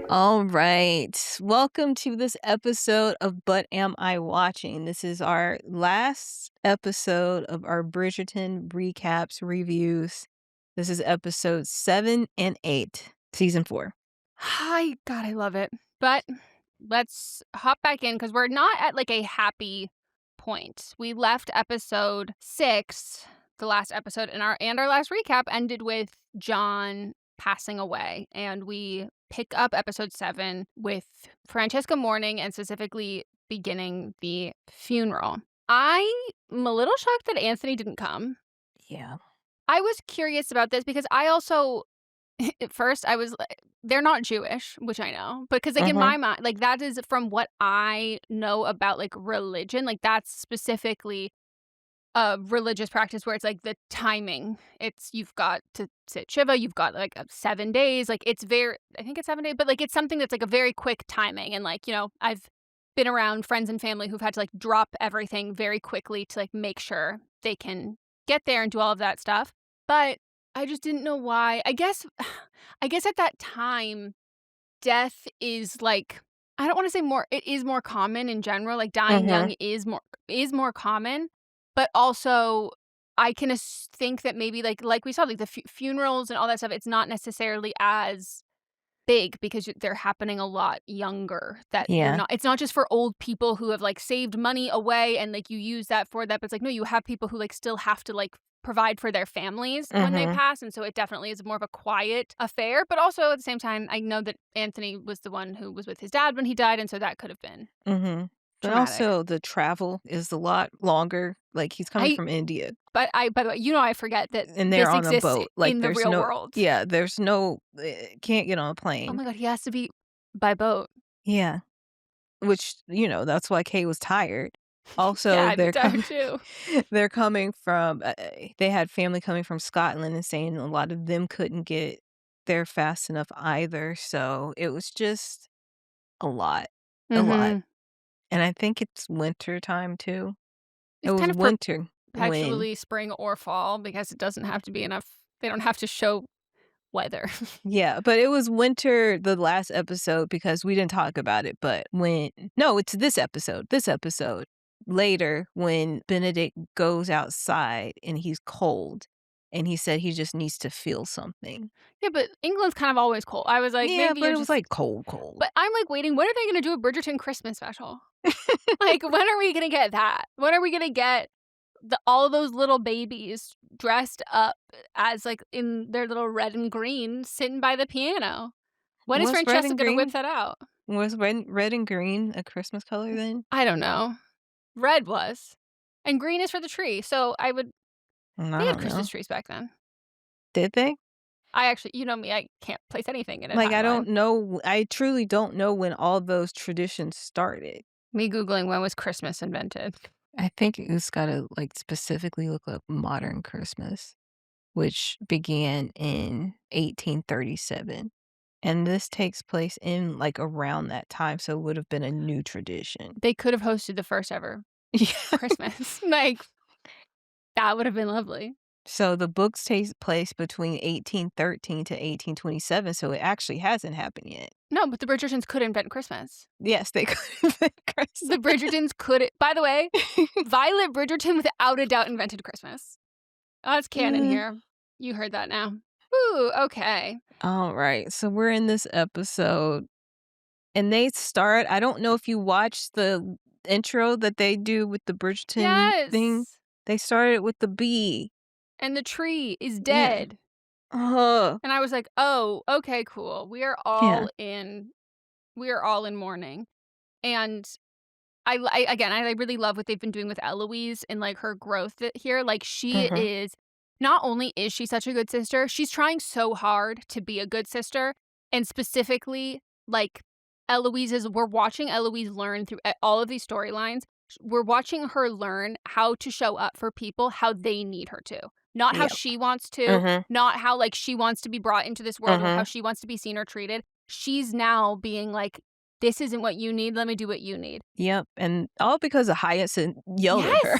All right. Welcome to this episode of But Am I Watching? This is our last episode of our Bridgerton recaps, reviews. This is episode 7 and 8, season 4. Hi, God, I love it. But let's hop back in because we're not at like a happy point. We left episode 6, the last episode, and our last recap ended with John passing away. And we pick up episode 7 with Francesca mourning and specifically beginning the funeral. I'm a little shocked that Anthony didn't come. Yeah. I was curious about this because I also at first, I was like, they're not Jewish, which I know, because like in my mind, like that is from what I know about like religion, like that's specifically a religious practice where it's like the timing. It's you've got to sit Shiva, you've got like 7 days, like it's I think it's 7 days, but like it's something that's like a very quick timing. And like, I've been around friends and family who've had to like drop everything very quickly to like make sure they can get there and do all of that stuff. But I just didn't know why. I guess at that time, death is like I don't want to say more. It is more common in general. Like dying young is more common, but also I can think that maybe like we saw like the funerals and all that stuff. It's not necessarily as big because they're happening a lot younger. That you're Yeah. not. It's not just for old people who have like saved money away and like you use that for that. But it's like no, you have people who like still have to like provide for their families when they pass, and so it definitely is more of a quiet affair. But also at the same time, I know that Anthony was the one who was with his dad when he died, and so that could have been But traumatic. also the travel is a lot longer. Like he's coming from India But by the way, I forget that and this they're on a exists boat. Like in the there's real no, world. yeah, there's no, can't get on a Oh plane. my God, he has to be by boat. Yeah. Which, that's why Kay was tired. Yeah, Also, I'd be tired too. they're coming from, they had family coming from Scotland and saying a lot of them couldn't get there fast enough either. So it was just a lot, a lot. And I think it's winter time too. It It's was kind of winter when, perpetually spring or fall because it doesn't have to be enough. They don't have to show weather. yeah, but it was winter the last episode because we didn't talk about it. But no, it's this episode later when Benedict goes outside and he's cold and he said he just needs to feel something. Yeah, but England's kind of always cold. I was like, Yeah, maybe but you're it was just. like cold, cold. But I'm like waiting. When are they going to do a Bridgerton Christmas special? Like, when are we going to get that? When are we going to get all those little babies dressed up as like in their little red and green sitting by the piano? When is Was red Francesca and going to whip green? that out? Was red and green a Christmas color then? I don't know. Red was. And green is for the tree. So I would. I They had don't know. Christmas trees back then. Did they? I actually, you know me, I can't place anything in a Like, I timeline. don't know. I truly don't know when all those traditions started. Me Googling when was Christmas invented. I think it's gotta, like, specifically look up modern Christmas, which began in 1837, and this takes place in, like, around that time, so it would have been a new tradition. They could have hosted the first ever Yeah. Christmas. Like, that would have been lovely. So the books takes place between 1813 to 1827, so it actually hasn't happened yet. No, but the Bridgertons could invent Christmas. Yes, they could invent Christmas. The Bridgertons could. By the way, Violet Bridgerton without a doubt invented Christmas. Oh, it's canon here. You heard that now. Ooh, okay. All right, so we're in this episode, and they start. I don't know if you watched the intro that they do with the Bridgerton thing. Yes. They started with the bee. And the tree is dead. Yeah. And I was like, oh, okay, cool. We are all in mourning. And I really love what they've been doing with Eloise and like her growth here. Like she is, not only is she such a good sister, she's trying so hard to be a good sister. And specifically, like we're watching Eloise learn through all of these storylines. We're watching her learn how to show up for people, how they need her to. Not how she wants to, not how like she wants to be brought into this world or how she wants to be seen or treated. She's now being like, this isn't what you need. Let me do what you need. Yep, and all because of Hyacinth yelled at her.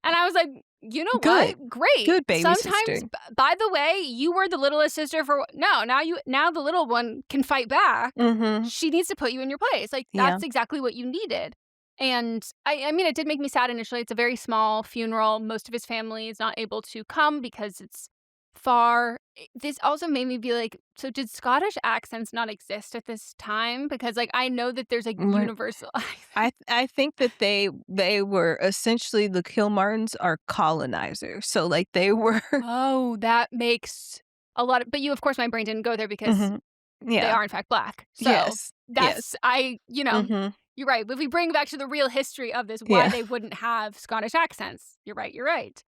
And I was like, You know Good. what? Great. Good baby sister. Sometimes, by the way, you were the littlest sister for no. Now the little one can fight back. Mhm. She needs to put you in your place. Like Yeah. that's exactly what you needed. And I mean, it did make me sad initially. It's a very small funeral. Most of his family is not able to come because it's far. This also made me be like, so did Scottish accents not exist at this time? Because like I know that there's a Right. universal. I think that they were essentially the Kilmartins are colonizers. So, like, they were Oh, that makes a lot of, but you of course, my brain didn't go there because Mhm. they Yeah. are in fact Black. So, Yes. that's Yes. Mhm. you're right. If we bring back to the real history of this, why Yeah. they wouldn't have Scottish accents. You're right.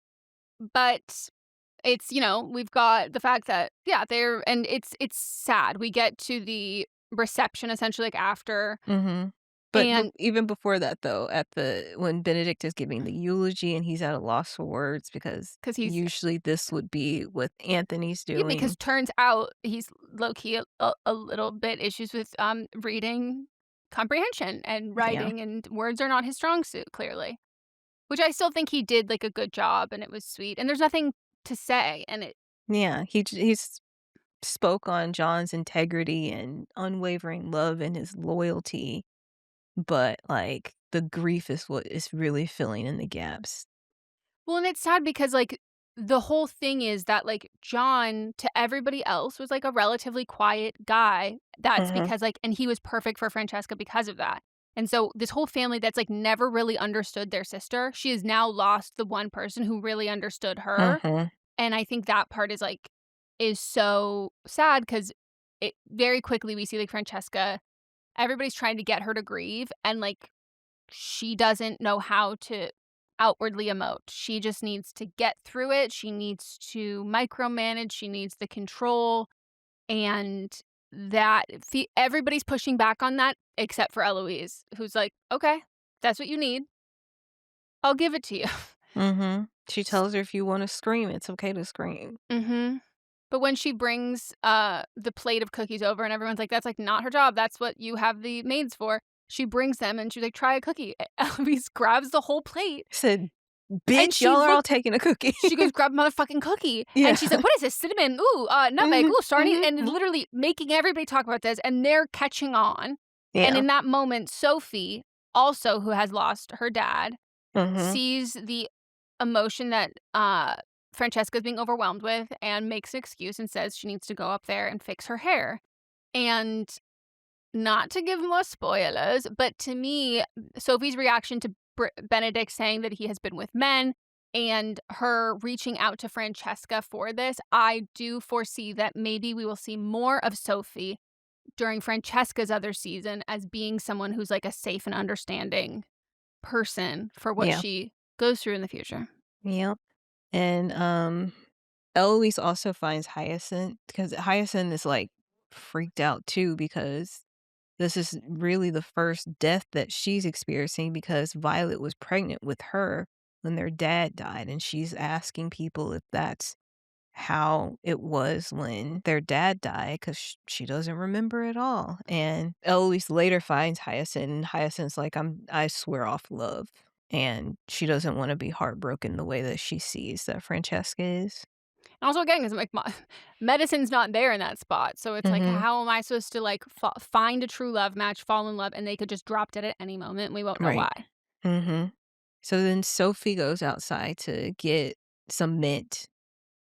But it's, we've got the fact that, yeah, they're and it's sad. We get to the reception essentially, like, after, Mhm. But and even before that, though, at the when Benedict is giving the eulogy and he's at a loss for words because because he's usually this would be what Anthony's yeah, because doing. turns out he's low-key a little bit issues with, reading comprehension and Yeah. writing, and words are not his strong suit, clearly. Which I still think he did, like, a good job, and it was sweet, and there's nothing to say, and it Yeah. He's spoke on John's integrity and unwavering love and his loyalty, but, like, the grief is what is really filling in the gaps. well, and it's sad because, like, the whole thing is that, like, John, to everybody else, was, like, a relatively quiet guy. That's Mhm. because, like, and he was perfect for Francesca because of that. And so this whole family that's, like, never really understood their sister, she has now lost the one person who really understood her, Mhm. and I think that part is, like, is so sad because it very quickly we see, like, Francesca, everybody's trying to get her to grieve, and, like, she doesn't know how to outwardly emote. She just needs to get through it. She needs to micromanage. She needs the control. And that everybody's pushing back on that except for Eloise, who's like, okay, that's what you need. I'll give it to you. Mhm. She tells her if you wanna scream, it's okay to scream. Mm-hmm. But when she brings the plate of cookies over and everyone's like, that's like not her job. That's what you have the maids for. She brings them and she's like, try a cookie. Eloise grabs the whole plate Said, and "Bitch, she y'all are all looks taking a cookie." she goes, "Grab a motherfucking cookie." Yeah. And she's like, "What is this? Cinnamon, ooh, nutmeg, Mhm. ooh, starting," Mhm. and literally making everybody talk about this, and they're catching on. And Yeah. in that moment, Sophie, also who has lost her dad, Mhm. sees the emotion that Francesca's being overwhelmed with and makes an excuse and says she needs to go up there and fix her hair. And not to give more spoilers, but to me, Sophie's reaction to Benedict saying that he has been with men and her reaching out to Francesca for this, I do foresee that maybe we will see more of Sophie during Francesca's other season as being someone who's like a safe and understanding person for what Yeah. she goes through in the future. Yep. And, Eloise also finds Hyacinth because Hyacinth is, like, freaked out too because this is really the first death that she's experiencing because Violet was pregnant with her when their dad died, and she's asking people if that's how it was when their dad died 'cause she doesn't remember at all, and Eloise later finds Hyacinth, and Hyacinth's like, I swear off love," and she doesn't wanna be heartbroken the way that she sees that Francesca is. And also, again, because like medicine's not there in that spot, so it's like, Mhm. how am I supposed to like find a true love match, fall in love, and they could just drop dead at any moment, and we won't know Right. why. Mhm. So then Sophie goes outside to get some mint,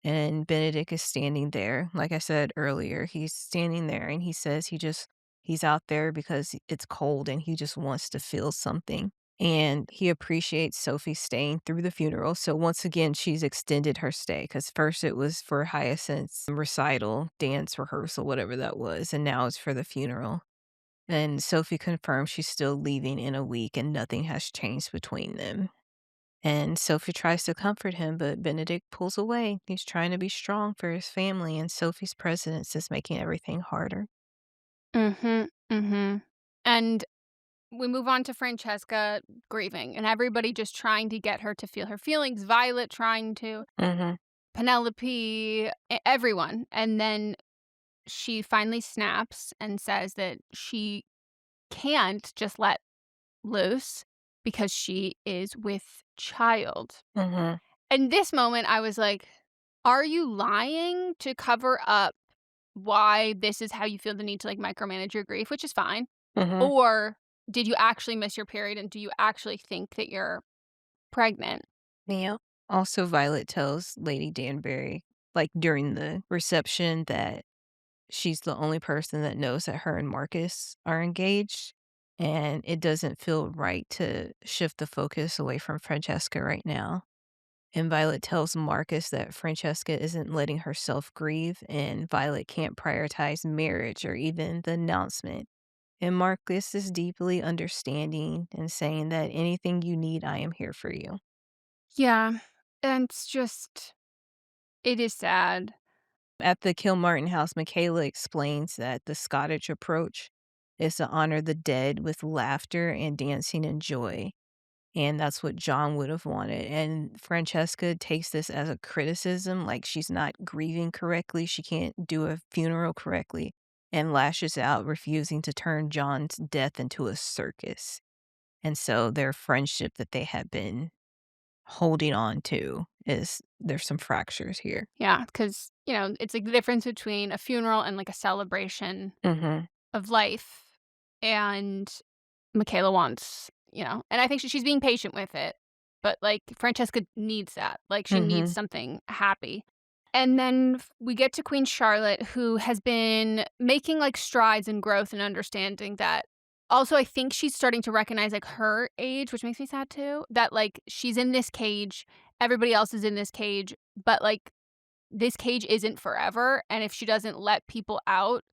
and Benedict is standing there. Like I said earlier, he's standing there and he says he's out there because it's cold and he just wants to feel something. And he appreciates Sophie staying through the funeral. So once again, she's extended her stay because first it was for Hyacinth's recital, dance rehearsal, whatever that was, and now it's for the funeral. And Sophie confirms she's still leaving in a week and nothing has changed between them. And Sophie tries to comfort him, but Benedict pulls away. He's trying to be strong for his family, and Sophie's presence is making everything harder. Mhm, mhm. And we move on to Francesca grieving, and everybody just trying to get her to feel her feelings, Violet trying to, Mhm. Penelope, everyone, and then she finally snaps and says that she can't just let loose because she is with child. Mhm. In this moment, I was like, are you lying to cover up why this is how you feel the need to, like, micromanage your grief, which is fine, Mhm. or did you actually miss your period, and do you actually think that you're pregnant? Yeah. Also, Violet tells Lady Danbury, like, during the reception that she's the only person that knows that her and Marcus are engaged, and it doesn't feel right to shift the focus away from Francesca right now. And Violet tells Marcus that Francesca isn't letting herself grieve, and Violet can't prioritize marriage or even the announcement. And Marcus is deeply understanding and saying that anything you need, I am here for you. Yeah, and it's just it is sad. At the Kilmartin house, Michaela explains that the Scottish approach is to honor the dead with laughter and dancing and joy. And that's what John would have wanted. And Francesca takes this as a criticism, like she's not grieving correctly. She can't do a funeral correctly, and lashes out, refusing to turn John's death into a circus. And so their friendship that they had been holding on to is there's some fractures here. Yeah, because it's, like, the difference between a funeral and, like, a celebration Mhm. of life, and Michaela wants, and I think she's being patient with it, but, like, Francesca needs that, like, she needs Mhm. something happy. And then we get to Queen Charlotte, who has been making, like, strides in growth and understanding that also, I think she's starting to recognize, like, her age, which makes me sad too, that, like, she's in this cage, everybody else is in this cage, but, like, this cage isn't forever, and if she doesn't let people out,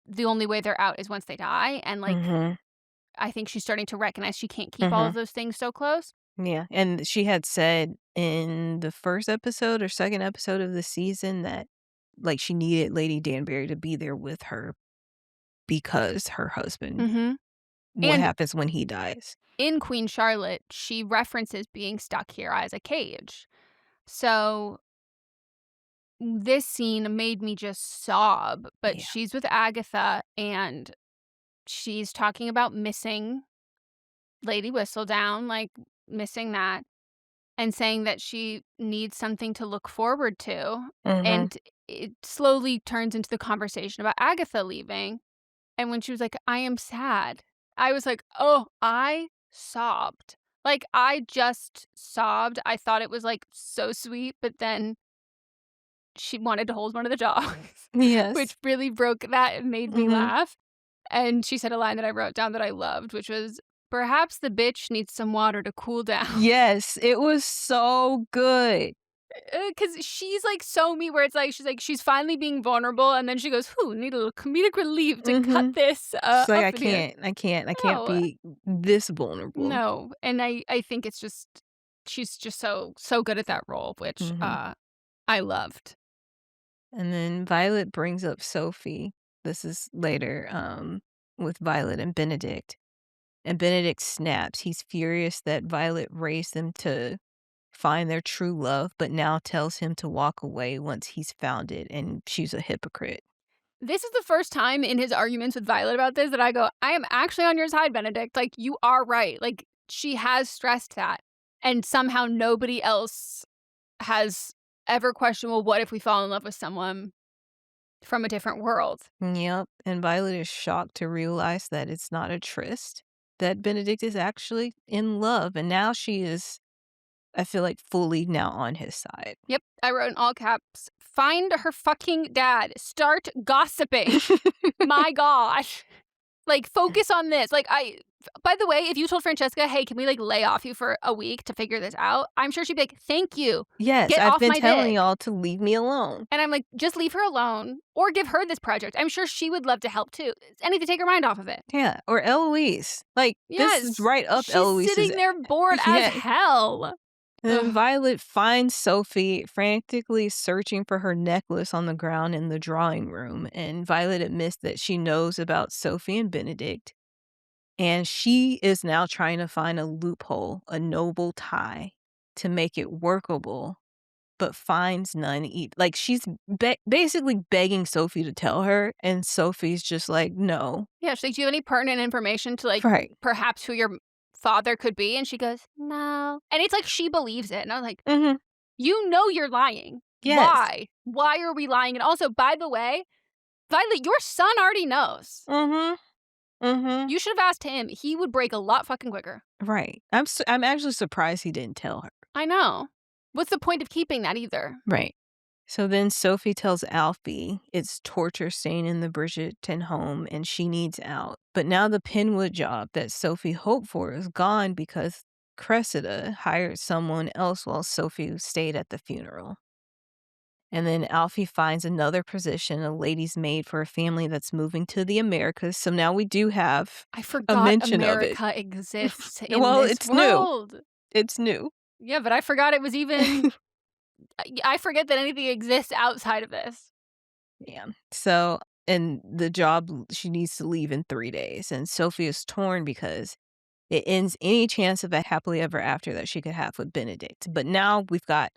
the only way they're out is once they die, and, like, Mhm. I think she's starting to recognize she can't keep all of Mhm. those things so close. Yeah, and she had said in the first episode or second episode of the season that, like, she needed Lady Danbury to be there with her because her husband Mhm. what And happens when he dies. in Queen Charlotte, she references being stuck here as a cage. So, this scene made me just sob, but Yeah. she's with Agatha, and she's talking about missing Lady Whistledown, like, missing that, and saying that she needs something to look forward to, Mhm. and it slowly turns into the conversation about Agatha leaving, and when she was like, "I am sad," I was like, "Oh," I sobbed. Like, I just sobbed. I thought it was, like, so sweet, but then she wanted to hold one of the dogs, Yes. which really broke that and made me Mhm. laugh, and she said a line that I wrote down that I loved, which was, "Perhaps the bitch needs some water to cool down." Yes, it was so good. 'Cause she's, like, so me where it's like she's finally being vulnerable, and then she goes, "Whew, need a little comedic relief to cut Mhm. this, She's like, up in here." I can't No, be this vulnerable." no, and I think it's just she's just so good at that role, which, Mhm. I loved. And then Violet brings up Sophie. This is later, with Violet and Benedict. And Benedict snaps. He's furious that Violet raised them to find their true love, but now tells him to walk away once he's found it, and she's a hypocrite. This is the first time in his arguments with Violet about this that I go, "I am actually on your side, Benedict, like, you are right." Like, she has stressed that, and somehow nobody else has ever questioned, "Well, what if we fall in love with someone from a different world?" Yep, and Violet is shocked to realize that it's not a tryst, that Benedict is actually in love, and now she is, I feel like, fully now on his side. Yep, I wrote in all caps, "Find her fucking dad. Start gossiping. My gosh." Like, focus on this. Like, by the way, if you told Francesca, "Hey, can we, like, lay off you for a week to figure this out?" I'm sure she'd be like, "Thank you. Yes, Get I've off been my telling dick." y'all to leave me alone. And I'm like, "Just leave her alone or give her this project." I'm sure she would love to help too. Anything to take her mind off of it. Yeah, or Eloise. Like, this is Yes. right up She's Eloise's. sitting there bored as Yes. hell. And then Ugh. Violet finds Sophie frantically searching for her necklace on the ground in the drawing room, and Violet admits that she knows about Sophie and Benedict, and she is now trying to find a loophole, a noble tie, to make it workable, but finds none. Like, she's basically begging Sophie to tell her, and Sophie's just like, no. Yeah, she's like, "Do you have any pertinent information to, like, Right. perhaps who your father could be? And she goes, no. And it's like she believes it. And I'm like, Mhm. you know you're lying. Yes. Why? Why are we lying? And also, by the way, Violet, your son already knows. Mhm. Mhm. You should have asked him. He would break a lot fucking quicker. Right. I'm actually surprised he didn't tell her. I know. What's the point of keeping that either? Right. So then Sophie tells Alfie it's torture staying in the Bridgerton home and she needs out. But now the Penwood job that Sophie hoped for is gone because Cressida hired someone else while Sophie stayed at the funeral. And then Alfie finds another position, a lady's maid for a family that's moving to the Americas. So now we do have I a forgot mention of it. America exists in Well, this it's new. world. It's new. Yeah, but I forgot it was even. I forget that anything exists outside of this. Yeah. So, and the job, she needs to leave in 3 days. And Sophie is torn because it ends any chance of a happily ever after that she could have with Benedict. But now we've got,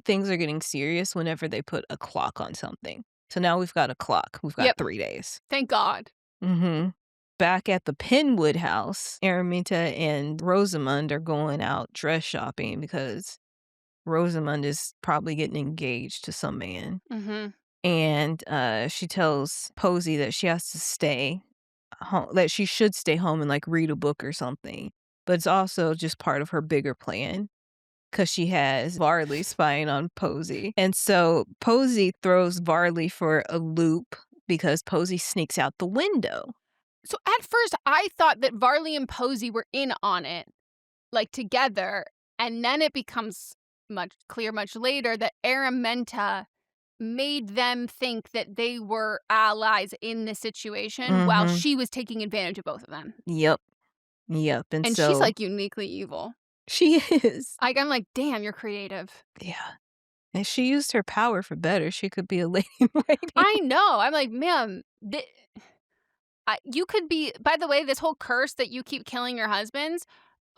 things are getting serious whenever they put a clock on something. So now we've got a clock. We've got Yep. 3 days. Thank God. Mm-hmm. Back at the Penwood house, Araminta and Rosamund are going out dress shopping because Rosamund is probably getting engaged to some man. Mm-hmm. And she tells Posey that she has to stay home, that she should stay home and like read a book or something. But it's also just part of her bigger plan because she has Varley spying on Posey. And so Posey throws Varley for a loop because Posey sneaks out the window. So at first, I thought that Varley and Posey were in on it, like together, and then it becomes much later that Araminta made them think that they were allies in the situation while Mm-hmm. she was taking advantage of both of them. Yep. Yep. And And she's so like uniquely evil. she is. Like, I'm like, damn, you're creative. Yeah. And she used her power for better. She could be a lady in waiting. I know. I'm like, ma'am, you could be, by the way, this whole curse that you keep killing your husbands.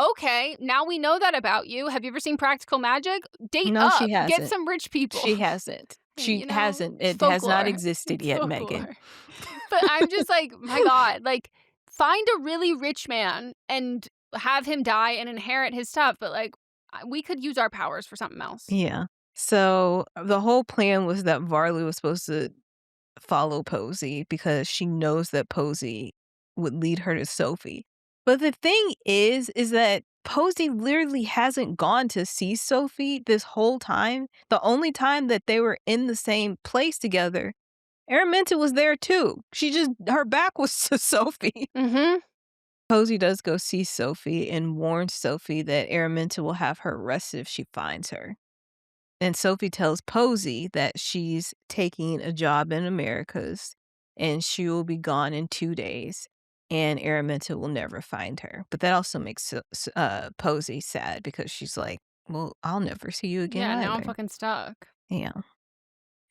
Okay, now we know that about you. Have you ever seen Practical Magic? Date No, up. she Get hasn't. some rich people. She hasn't. She hasn't. It's It has not folklore. existed It's yet, folklore. Megan. But I'm just like, my God, like, find a really rich man and have him die and inherit his stuff. But like, we could use our powers for something else. Yeah. So the whole plan was that Varley was supposed to follow Posey because she knows that Posey would lead her to Sophie. But the thing is that Posey literally hasn't gone to see Sophie this whole time. The only time that they were in the same place together, Araminta was there too. Her back was to Sophie. Mm-hmm. Posey does go see Sophie and warns Sophie that Araminta will have her arrested if she finds her. And Sophie tells Posey that she's taking a job in Americas and she will be gone in 2 days and Araminta will never find her. But that also makes Posey sad because she's like, well, I'll never see you again Yeah, either. now I'm fucking stuck. Yeah.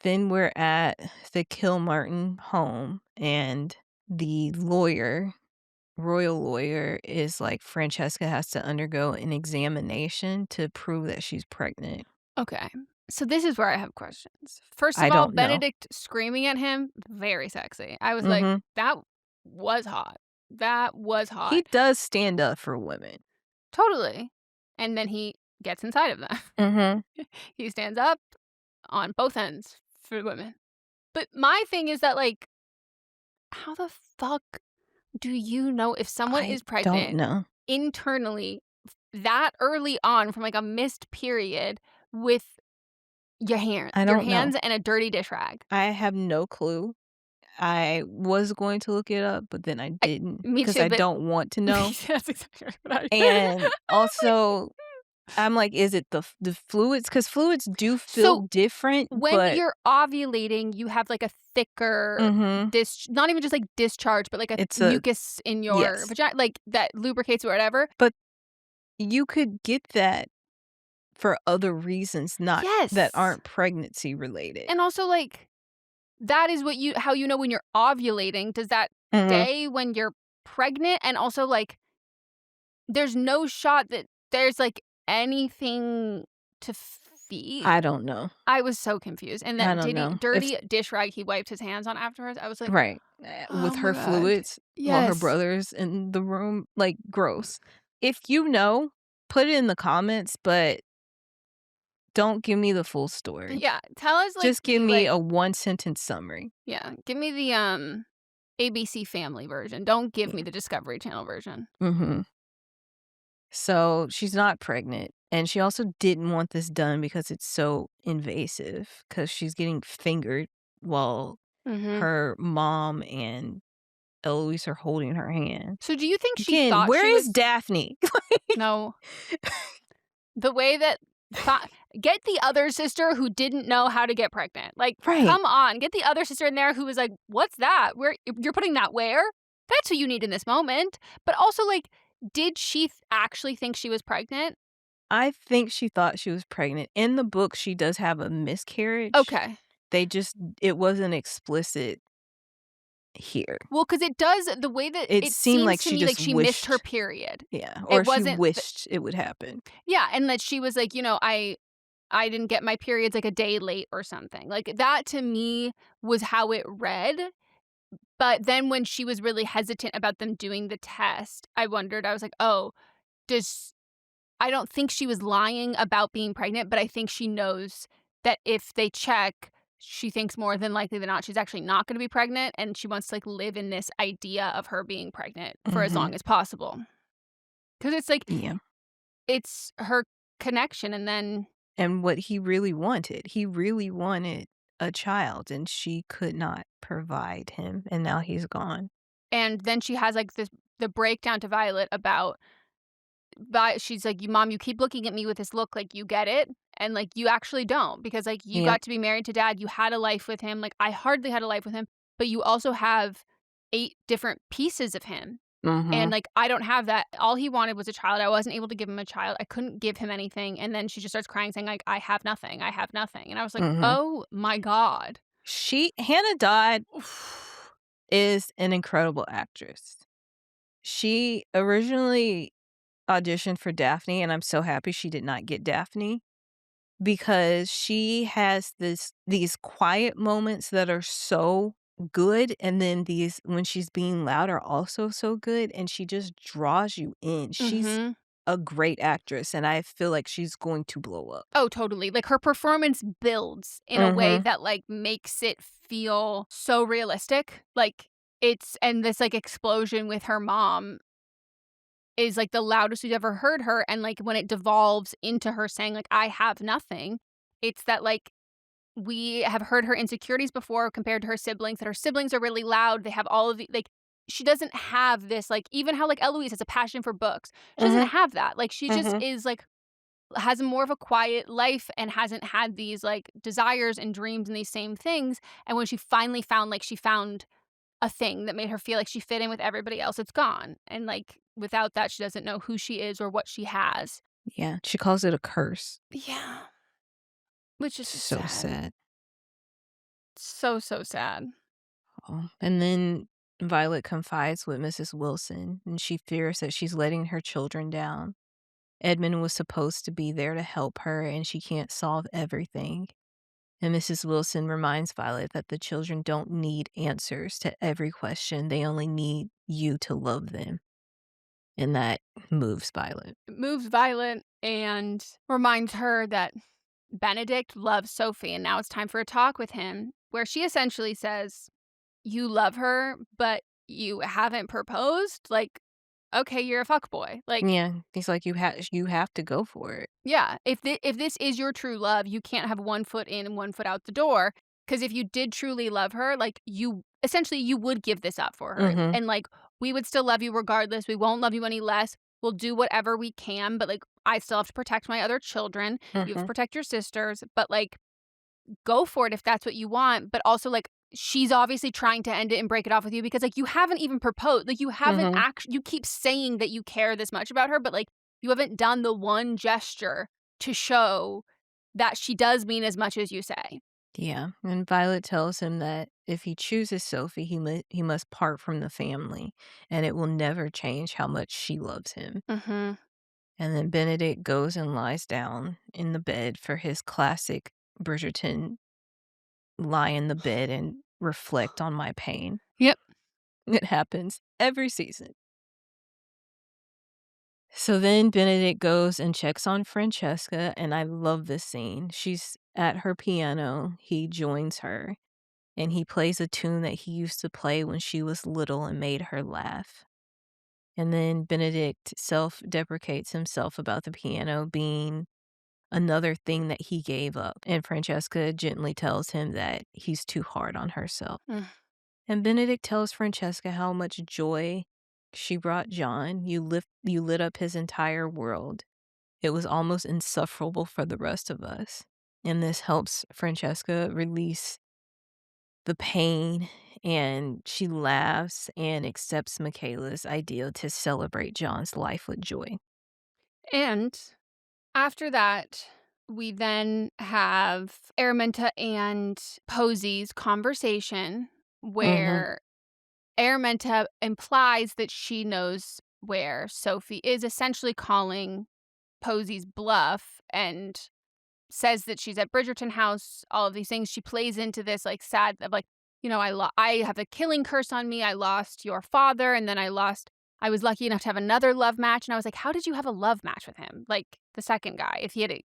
Then we're at the Kilmartin home and the royal lawyer is like, Francesca has to undergo an examination to prove that she's pregnant. Okay. So this is where I have questions. First I of all, don't know. Benedict screaming at him, very sexy. I was like, Mhm. that was hot. That was hot. He does stand up for women. Totally. And then he gets inside of them. Mhm. He stands up on both ends for women. But my thing is that, like, how the fuck do you know if someone I is don't pregnant know. internally that early on from like a missed period with your I don't know. hands and a dirty dish rag? I have no clue. I was going to look it up, but then I didn't Me because too, I but don't want to know. that's exactly what I did. And also, I'm like, is it the fluids? Because fluids do feel So different, when but you're ovulating, you have like a thicker Mhm. not even just like discharge, but like a It's a mucus in your yes. vagina, like that lubricates or whatever. But you could get that for other reasons, not that Yes. aren't pregnancy related. And also, like, that is how you know when you're ovulating. Does that Mhm. day when you're pregnant? And also, like, there's no shot that there's like anything to feed. I don't know. I was so confused. And I that don't know. dirty dish rag he wiped his hands on afterwards. I was like, Right. oh With her my God. fluids while her Yes. brother's in the room, like, gross. if you know, put it in the comments, but don't give me the full story. Yeah, tell us, like, Just give the, me like a one-sentence summary. yeah, give me the, ABC Family version, don't give me Yeah. the Discovery Channel version. Mhm. So, she's not pregnant, and she also didn't want this done because it's so invasive. Because she's getting fingered while Mhm. her mom and Eloise are holding her hand. So do you think she Again, thought where she is was Daphne? no, the way that thought get the other sister who didn't know how to get pregnant, like, Right. come on, get the other sister in there who was like, "What's that? Where you're putting that where? That's who you need in this moment." But also, like, did she actually think she was pregnant? I think she thought she was pregnant. In the book, she does have a miscarriage. Okay. They just it wasn't explicit here. Well, because it does the way that It it seemed seems like to she me like just she missed her wished period. yeah, or It she wasn't wished it would happen. yeah, and that she was like, I didn't get my periods, like, a day late or something. Like, that to me was how it read, but then when she was really hesitant about them doing the test, I wondered, I was like, "Oh, does" I don't think she was lying about being pregnant, but I think she knows that if they check, she thinks more than likely than not she's actually not gonna be pregnant, and she wants to, like, live in this idea of her being pregnant for as Mhm. long as possible. Because it's like, Yeah. it's her connection, and then And what he really wanted a child, and she could not provide him, and now he's gone. she has, like, the breakdown to Violet about she's like, "You mom, you keep looking at me with this look like you get it, and, like, you actually don't because, like, you Yep. got to be married to dad, you had a life with him, like, I hardly had a life with him, but you also have 8 different pieces of him, and, Mhm. like, I don't have that. All he wanted was a child, I wasn't able to give him a child, I couldn't give him anything," and then she just starts crying saying, like, I have nothing," and I was like, Mhm. "Oh my god." Hannah Dodd is an incredible actress. She originally auditioned for Daphne, and I'm so happy she did not get Daphne because she has these quiet moments that are so good, and then these when she's being loud are also so good, and she just draws you in. She's Mhm. a great actress, and I feel like she's going to blow up. Oh, totally. Like, her performance builds in a way Mhm. that, like, makes it feel so realistic. Like, it's and this, like, explosion with her mom is, like, the loudest we've ever heard her, and, like, when it devolves into her saying, like, "I have nothing," it's that, like, we have heard her insecurities before compared to her siblings, that her siblings are really loud, they have all of the like, she doesn't have this, like even how, like, Eloise has a passion for books. She doesn't Mhm. have that. Like, she just Mhm. is, like has more of a quiet life and hasn't had these, like, desires and dreams and these same things, and when she finally found like, she found a thing that made her feel like she fit in with everybody else, it's gone, and, like, without that, she doesn't know who she is or what she has. Yeah, she calls it a curse. Yeah, which is just So sad. sad. So, so sad. Oh, and then Violet confides with Mrs. Wilson, and she fears that she's letting her children down. Edmund was supposed to be there to help her, and she can't solve everything. And Mrs. Wilson reminds Violet that the children don't need answers to every question. They only need you to love them. And that moves Violet. It moves Violet and reminds her that Benedict loves Sophie, and now it's time for a talk with him, where she essentially says, "You love her, but you haven't proposed? Like, okay, you're a fuckboy." Like, Yeah, he's like, you have to go for it." yeah, if this is your true love, you can't have one foot in and one foot out the door. Because if you did truly love her, like, you essentially, you would give this up for her, Mhm, and, like, we would still love you regardless, we won't love you any less, we'll do whatever we can, but, like, I still have to protect my other children, you have to mhm, protect your sisters, but, like, go for it if that's what you want, but also, like, she's obviously trying to end it and break it off with you because, like, you haven't even proposed, like, you haven't mhm. you keep saying that you care this much about her, but, like, you haven't done the one gesture to show that she does mean as much as you say. Yeah, and Violet tells him that if he chooses Sophie, he must part from the family, and it will never change how much she loves him. Mhm. And then Benedict goes and lies down in the bed for his classic Bridgerton lie in the bed and reflect on my pain. Yep. It happens every season. So then Benedict goes and checks on Francesca, and I love this scene. She's at her piano. He joins her, and he plays a tune that he used to play when she was little and made her laugh. And then Benedict self-deprecates himself about the piano being another thing that he gave up, and Francesca gently tells him that he's too hard on herself. Mm. And Benedict tells Francesca how much joy she brought John. You lit up his entire world. It was almost insufferable for the rest of us. And this helps Francesca release the pain, and she laughs and accepts Michaela's idea to celebrate John's life with joy. And after that, we then have Araminta and Posy's conversation Mhm. where Araminta implies that she knows where Sophie is, essentially calling Posy's bluff and says that she's at Bridgerton House, all of these things. She plays into this, like, sad of, like, I have a killing curse on me. I lost your father, and then I was lucky enough to have another love match, and I was like, "How did you have a love match with him?" Like, the second guy, if he had a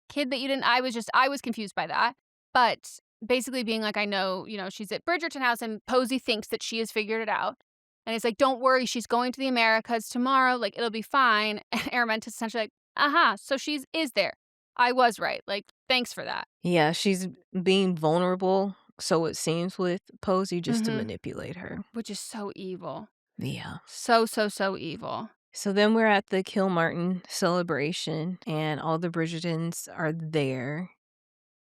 kid that you didn't. I was confused by that. But basically being like, I know, she's at Bridgerton House, and Posey thinks that she has figured it out. And it's like, don't worry, she's going to the Americas tomorrow. Like, it'll be fine. And Araminta's essentially like, so she's is there. I was right. Like, thanks for that. Yeah, she's being vulnerable, so it seems, with Posey just to Mm-hmm. manipulate her. Which is so evil. Yeah. So, so, so evil. So then we're at the Kilmartin celebration, and all the Bridgertons are there,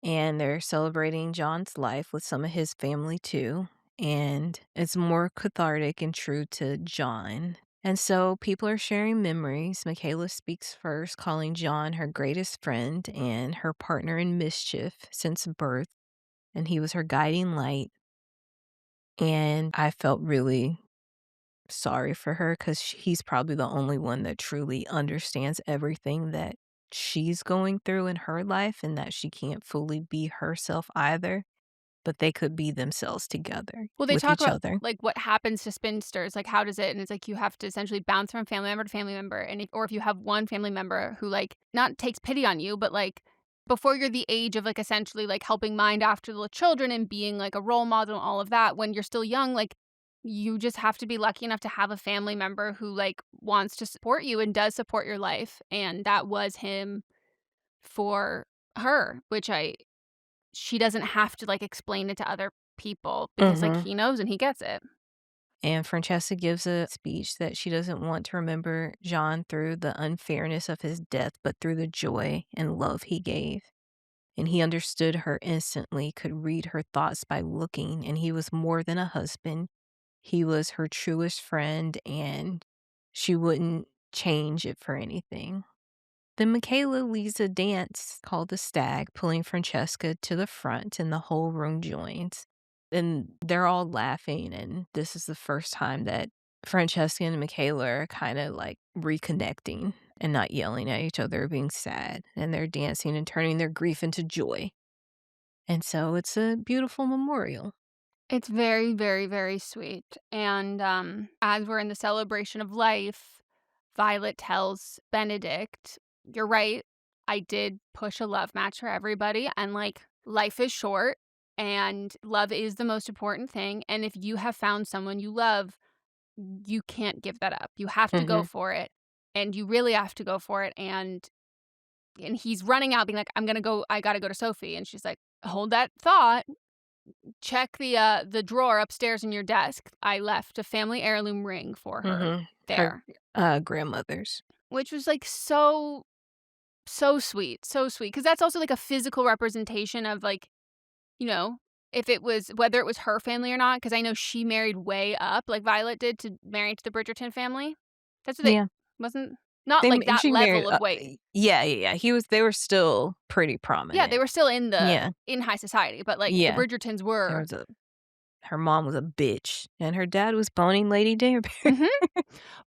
and they're celebrating John's life with some of his family too. And it's more cathartic and true to John. And so people are sharing memories. Michaela speaks first, calling John her greatest friend and her partner in mischief since birth. And he was her guiding light. And I felt really sorry for her because he's probably the only one that truly understands everything that she's going through in her life, and that she can't fully be herself either, but they could be themselves together Well, they with talk each about, other. like, what happens to spinsters, like, how does it and it's like you have to essentially bounce from family member to family member, and if you have one family member who, like, not takes pity on you, but, like, before you're the age of, like, essentially, like, helping mind after the children and being, like, a role model and all of that, when you're still young, like, you just have to be lucky enough to have a family member who, like, wants to support you and does support your life, and that was him for her, which I she doesn't have to, like, explain it to other people because, like, Mhm. he knows and he gets it. And Francesca gives a speech that she doesn't want to remember John through the unfairness of his death, but through the joy and love he gave. And he understood her instantly, could read her thoughts by looking, and he was more than a husband. He was her truest friend, and she wouldn't change it for anything. Then Michaela leads a dance called the Stag, pulling Francesca to the front, and the whole room joins. And they're all laughing, and this is the first time that Francesca and Michaela are kind of like reconnecting and not yelling at each other or being sad. And they're dancing and turning their grief into joy. And so it's a beautiful memorial. It's very, very, very sweet, and, as we're in the celebration of life, Violet tells Benedict, "You're right, I did push a love match for everybody, and, like, life is short, and love is the most important thing, and if you have found someone you love, you can't give that up. You have to go Hmm. for it, and you really have to go for it," and he's running out being like, I gotta go to Sophie," and she's like, "Hold that thought. Check the drawer upstairs in your desk. I left a family heirloom ring for her Hmm. Her there," grandmother's. which was, like, so, so sweet, so sweet. Because that's also, like, a physical representation of, like, you know, if it was whether it was her family or not. Because I know she married way up, like Violet did, to marry into the Bridgerton family. That's what they Yeah. wasn't not like that She married, level of weight. yeah, yeah, yeah. They were still pretty Yeah, they prominent. were still Yeah, in high society, but, like, the yeah. Bridgertons There were. was a Her mom was a bitch, and her dad was boning Lady Danbury. Mhm.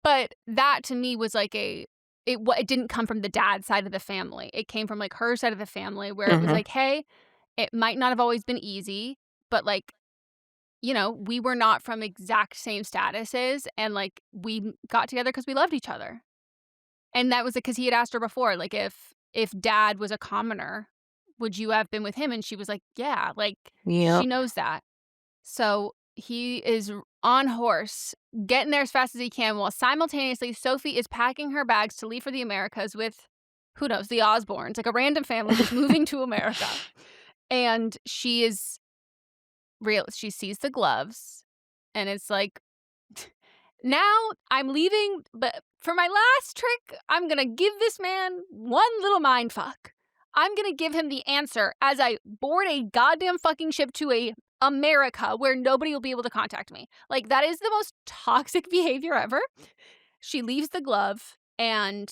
But that to me was like it didn't come from the dad side of the family. It came from, like, her side of the family where it was Mhm, like, "Hey, it might not have always been easy, but, like, we were not from exact same statuses, and, like, we got together because we loved each other." And that was because he had asked her before, like, if dad was a commoner, would you have been with him? And she was like, yeah, like, she Yep. knows that. So he is on horse, getting there as fast as he can, while simultaneously Sophie is packing her bags to leave for the Americas with, who knows, the Osbournes, like a random family just moving to America. And she is real. She sees the gloves, and it's like, now I'm leaving, but for my last trick, I'm gonna give this man one little mind fuck. I'm gonna give him the answer as I board a goddamn fucking ship to a America where nobody will be able to contact me. Like, that is the most toxic behavior ever. She leaves the glove and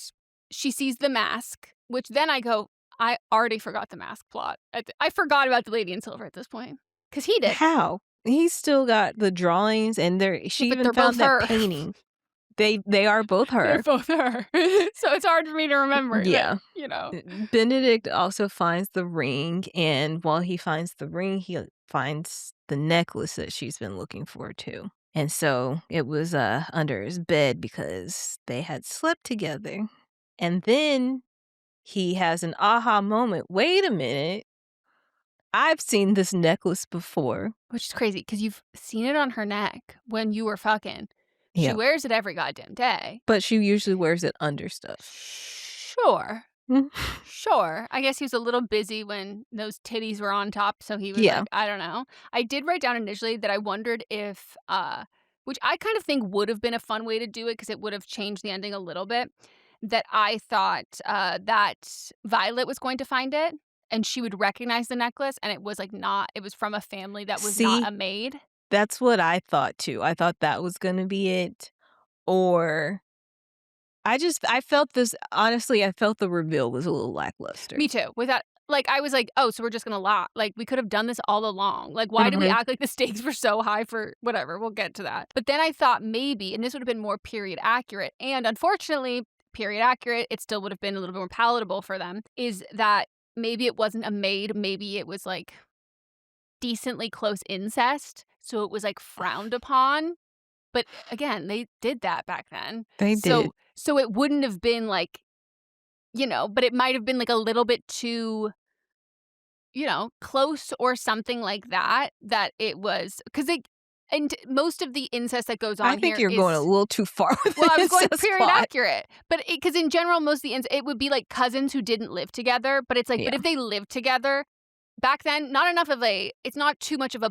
she sees the mask, which then I go, I already forgot the mask plot. I forgot about the lady in silver at this point. Because he did. How? He's still got the drawings, and Yeah, she but even they're both found that her. painting. They are both They're her. both her. So it's hard for me to remember that, Yeah. you know. Benedict also finds the ring, and while he finds the ring, he finds the necklace that she's been looking for too. And so it was under his bed because they had slept together. And then he has an aha moment. Wait a minute. I've seen this necklace before. Which is crazy because you've seen it on her neck when you were fucking. She Yeah. wears it every goddamn day. But she usually wears it under stuff. Sure. Sure. I guess he was a little busy when those titties were on top, so he was Yeah. like, I don't know. I did write down initially that I wondered if, which I kind of think would have been a fun way to do it because it would have changed the ending a little bit, that I thought that Violet was going to find it and she would recognize the necklace and it was like not, it was from a family that was not See, a maid. that's what I thought too. I thought that was gonna be it. Or I felt this honestly, I felt the reveal was a little lackluster. Me too. Without, like, I was like, oh, so we're just gonna lie. Like, we could have done this all along. Like, why do we Mhm. act like the stakes were so high for whatever? We'll get to that. But then I thought maybe, and this would have been more period accurate, and unfortunately, period accurate, it still would have been a little bit more palatable for them, is that maybe it wasn't a maid, maybe it was like decently close incest. So it was like frowned upon. But again, they did that back then. They did. So it wouldn't have been like, you know, but it might have been like a little bit too, you know, close or something like that, that it was, because they, and most of the incest that goes I on think here you're going a is, little too far with well, I was this going incest period plot. accurate, but because in general, most of the it would be like cousins who didn't live together, but it's like, but Yeah. if they lived together back then, not enough of a, it's not too much of a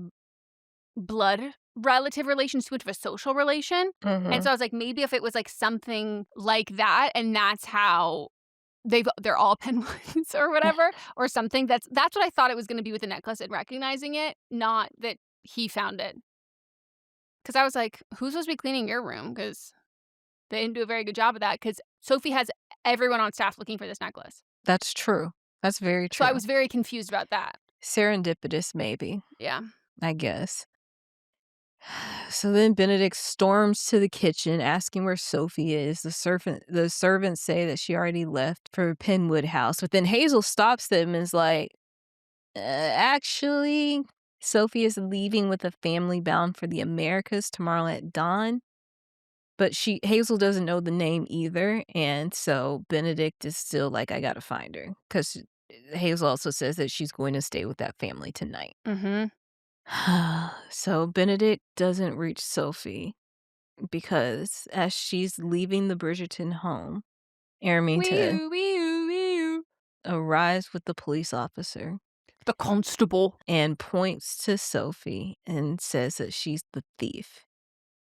blood relative relation, too much of a social relation. And Mhm. so I was like, maybe if it was like something like that, and that's how they're all penguins or whatever, or something. That's what I thought it was going to be with the necklace and recognizing it, not that he found it. Because I was like, who's supposed to be cleaning your room? Because they didn't do a very good job of that. Because Sophie has everyone on staff looking for this necklace. That's true. That's very So I true. was very confused about that. Serendipitous, maybe, Yeah. I guess. So then Benedict storms to the kitchen asking where Sophie is. The servants say that she already left for Penwood House, but then Hazel stops them and is like, actually, Sophie is leaving with a family bound for the Americas tomorrow at dawn. But Hazel doesn't know the name either, and so Benedict is still like, I gotta find her. Because Hazel also says that she's going to stay with that family tonight. Mm-hmm. So Benedict doesn't reach Sophie because as she's leaving the Bridgerton home, Araminta Wee-oo. arrives with the police officer The constable. and points to Sophie and says that she's the thief.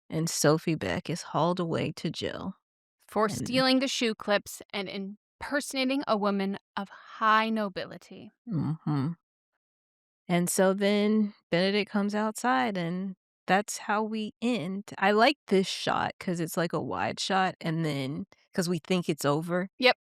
And Sophie Beck is hauled away to jail. For And- stealing the shoe clips and impersonating a woman of high nobility. Mhm. And so then Benedict comes outside, and that's how we end. I like this shot because it's like a wide shot, and then because we think it's over. Yep.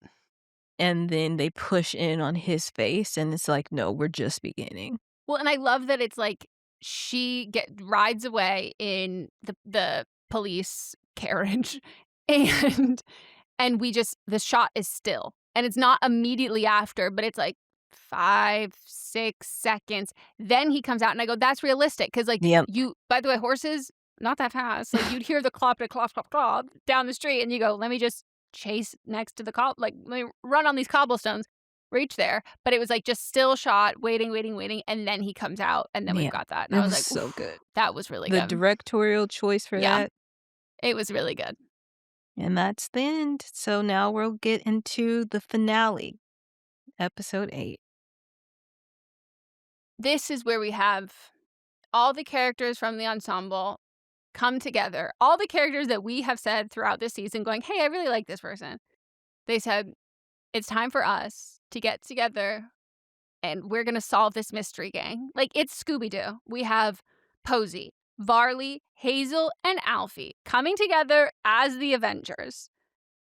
And then they push in on his face, and it's like, no, we're just beginning. Well, and I love that it's like she rides away in the police carriage and we just, the shot is still. And it's not immediately after, but it's like 5, 6 seconds. Then he comes out and I go, that's realistic. Because like Yep. by the way, horses, not that fast. Like you'd hear the clop, clop, clop, clop down the street and you go, let me just chase next to the let me run on these cobblestones, reach there. But it was like just still shot, waiting, waiting, waiting, and then he comes out, and then we've Yeah, got that. And it I was was like, so oof, good. that was really The good. directorial choice for Yeah, that, it was really good. and that's the end. So now we'll get into the finale, episode 8. This is where we have all the characters from the ensemble come together. All the characters that we have said throughout this season going, hey, I really like this person. They said, it's time for us to get together and we're going to solve this mystery gang. Like, it's Scooby-Doo. We have Posey, Varley, Hazel, and Alfie coming together as the Avengers.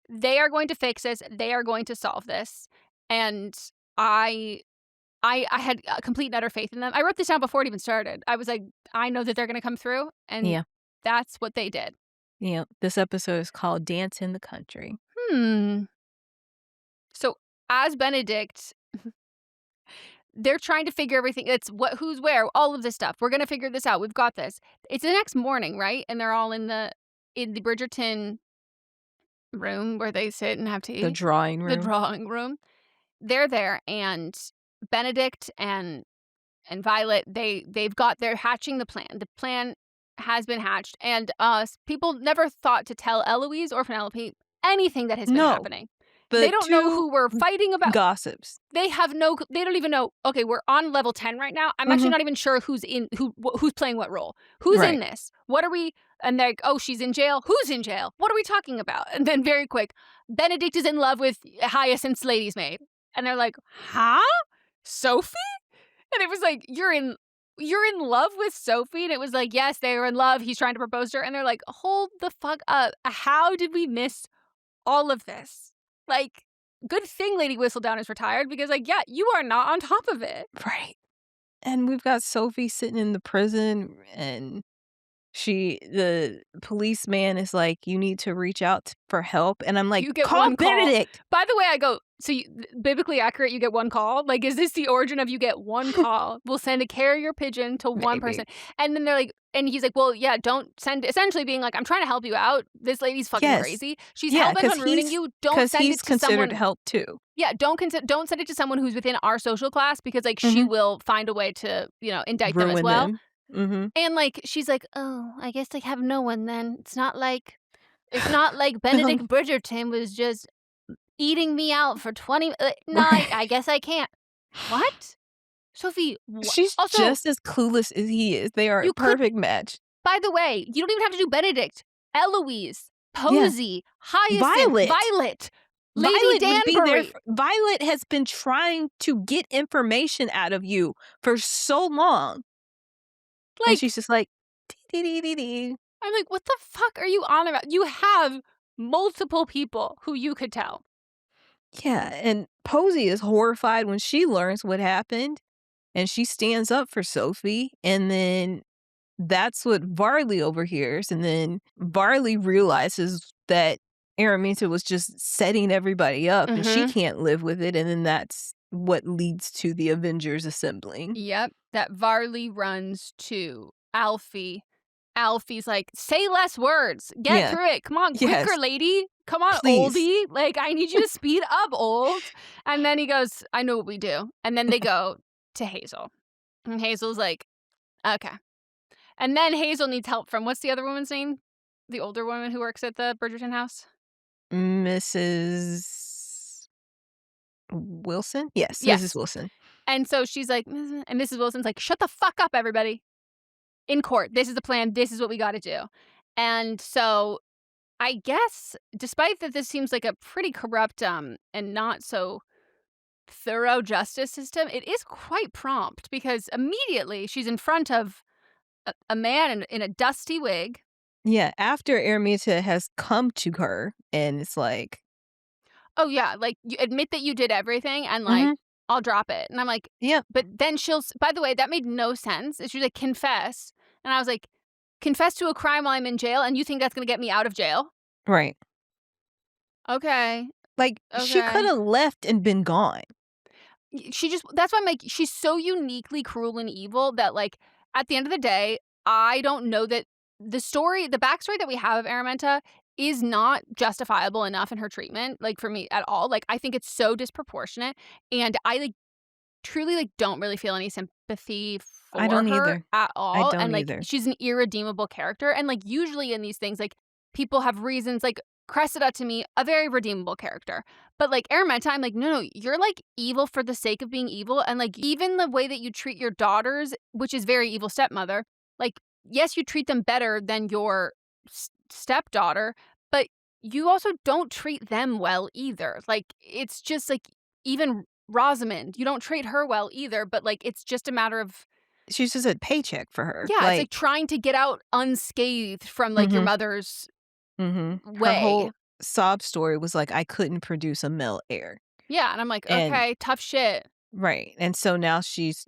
They are going to fix this. They are going to solve this. And I had complete and utter faith in them. I wrote this down before it even started. I was like, I know that they're going to come through. And Yeah. that's what they did. Yeah, this episode is called Dance in the Country. So, as Benedict, they're trying to figure everything. It's who's where, all of this stuff. We're going to figure this out. We've got this. It's the next morning, right? And they're all in the Bridgerton room where they sit and have tea. The drawing The room. drawing room. They're there, and Benedict and Violet, they're hatching the plan. The plan has been hatched, and people never thought to tell Eloise or Penelope anything that has been happening. They don't know who we're fighting about. Gossips. They don't even know. Okay, we're on level 10 right now. I'm actually not even sure who's playing what role. Who's in this? What are we? And they're like, oh, she's in jail. Who's in jail? What are we talking about? And then very quick, Benedict is in love with Hyacinth's lady's maid. And they're like, huh? Sophie? And it was like, you're in love with Sophie? And it was like, yes, they were in love. He's trying to propose to her. And they're like, hold the fuck up. How did we miss all of this? Like, good thing Lady Whistledown is retired because, like, yeah, you are not on top of it. Right. And we've got Sophie sitting in the prison, and the policeman is like, you need to reach out for help. And I'm like, you get call one Benedict. Call. By the way, I go, so biblically accurate, you get one call? Like, is this the origin of you get one call? We'll send a carrier pigeon to one person. And then they're like, and he's like, well, yeah, don't send, essentially being like, I'm trying to help you out. This lady's fucking crazy. She's hell-bent on ruining you. Don't send it to considered someone. help too. Yeah, don't send it to someone who's within our social class because, like, she will find a way to, indict them as well. And, like, she's like, oh, I guess I have no one then. It's not like Benedict Bridgerton was just eating me out for 20 no, I guess I can't. What? Sophie, she's also just as clueless as he is. They are a perfect match. By the way, you don't even have to do Benedict. Eloise, Posey, Hyacinth, Violet. Lady Danbury. Violet has been trying to get information out of you for so long. Like, and she's just like, dee-dee-dee-dee-dee. I'm like, what the fuck are you on about? You have multiple people who you could tell. Yeah, and Posey is horrified when she learns what happened, and she stands up for Sophie, and then that's what Varley overhears, and then Varley realizes that Araminta was just setting everybody up, and she can't live with it, and then that's what leads to the Avengers assembling. Yep, that Varley runs to Alfie. Alfie's like, say less words. Get through it. Come on, quicker, lady. Come on, please. Oldie. Like, I need you to speed up, old. And then he goes, I know what we do. And then they go to Hazel. And Hazel's like, okay. And then Hazel needs help from, what's the other woman's name? The older woman who works at the Bridgerton house? Mrs. Wilson? Yes, Mrs. Wilson. And so she's like, and Mrs. Wilson's like, shut the fuck up, everybody. In court, this is the plan. This is what we got to do. And so I guess, despite that this seems like a pretty corrupt and not so thorough justice system, it is quite prompt because immediately she's in front of a man in a dusty wig. Yeah, after Araminta has come to her and it's like, oh yeah, like, you admit that you did everything and like, I'll drop it. And I'm like, yeah. But then by the way, that made no sense. She's like, confess. And I was like, confess to a crime while I'm in jail and you think that's going to get me out of jail? Right. Okay. Like, she could have left and been gone. That's why I'm like, she's so uniquely cruel and evil that, like, at the end of the day, I don't know that the backstory that we have of Araminta is not justifiable enough in her treatment, like, for me at all. Like, I think it's so disproportionate, and I, like, truly, like, don't really feel any sympathy I for don't her either. at I all, don't and, like, either. she's an irredeemable character, and, like, usually in these things, like, people have reasons, like, Cressida to me, a very redeemable character, but, like, Araminta, I'm like, "No, no, you're, like, evil for the sake of being evil," and, like, even the way that you treat your daughters, which is very evil stepmother, like, yes, you treat them better than your stepdaughter, but you also don't treat them well either. Like, it's just, like, even Rosamond, you don't treat her well either, but, like, it's just a matter of She's just a paycheck for her. yeah, it's like Like, trying to get out unscathed from, like, your mhm, mother's mhm. Her way. whole sob story was like, "I couldn't produce a male heir." Yeah, and I'm like, And "Okay, tough shit." right, and so now she's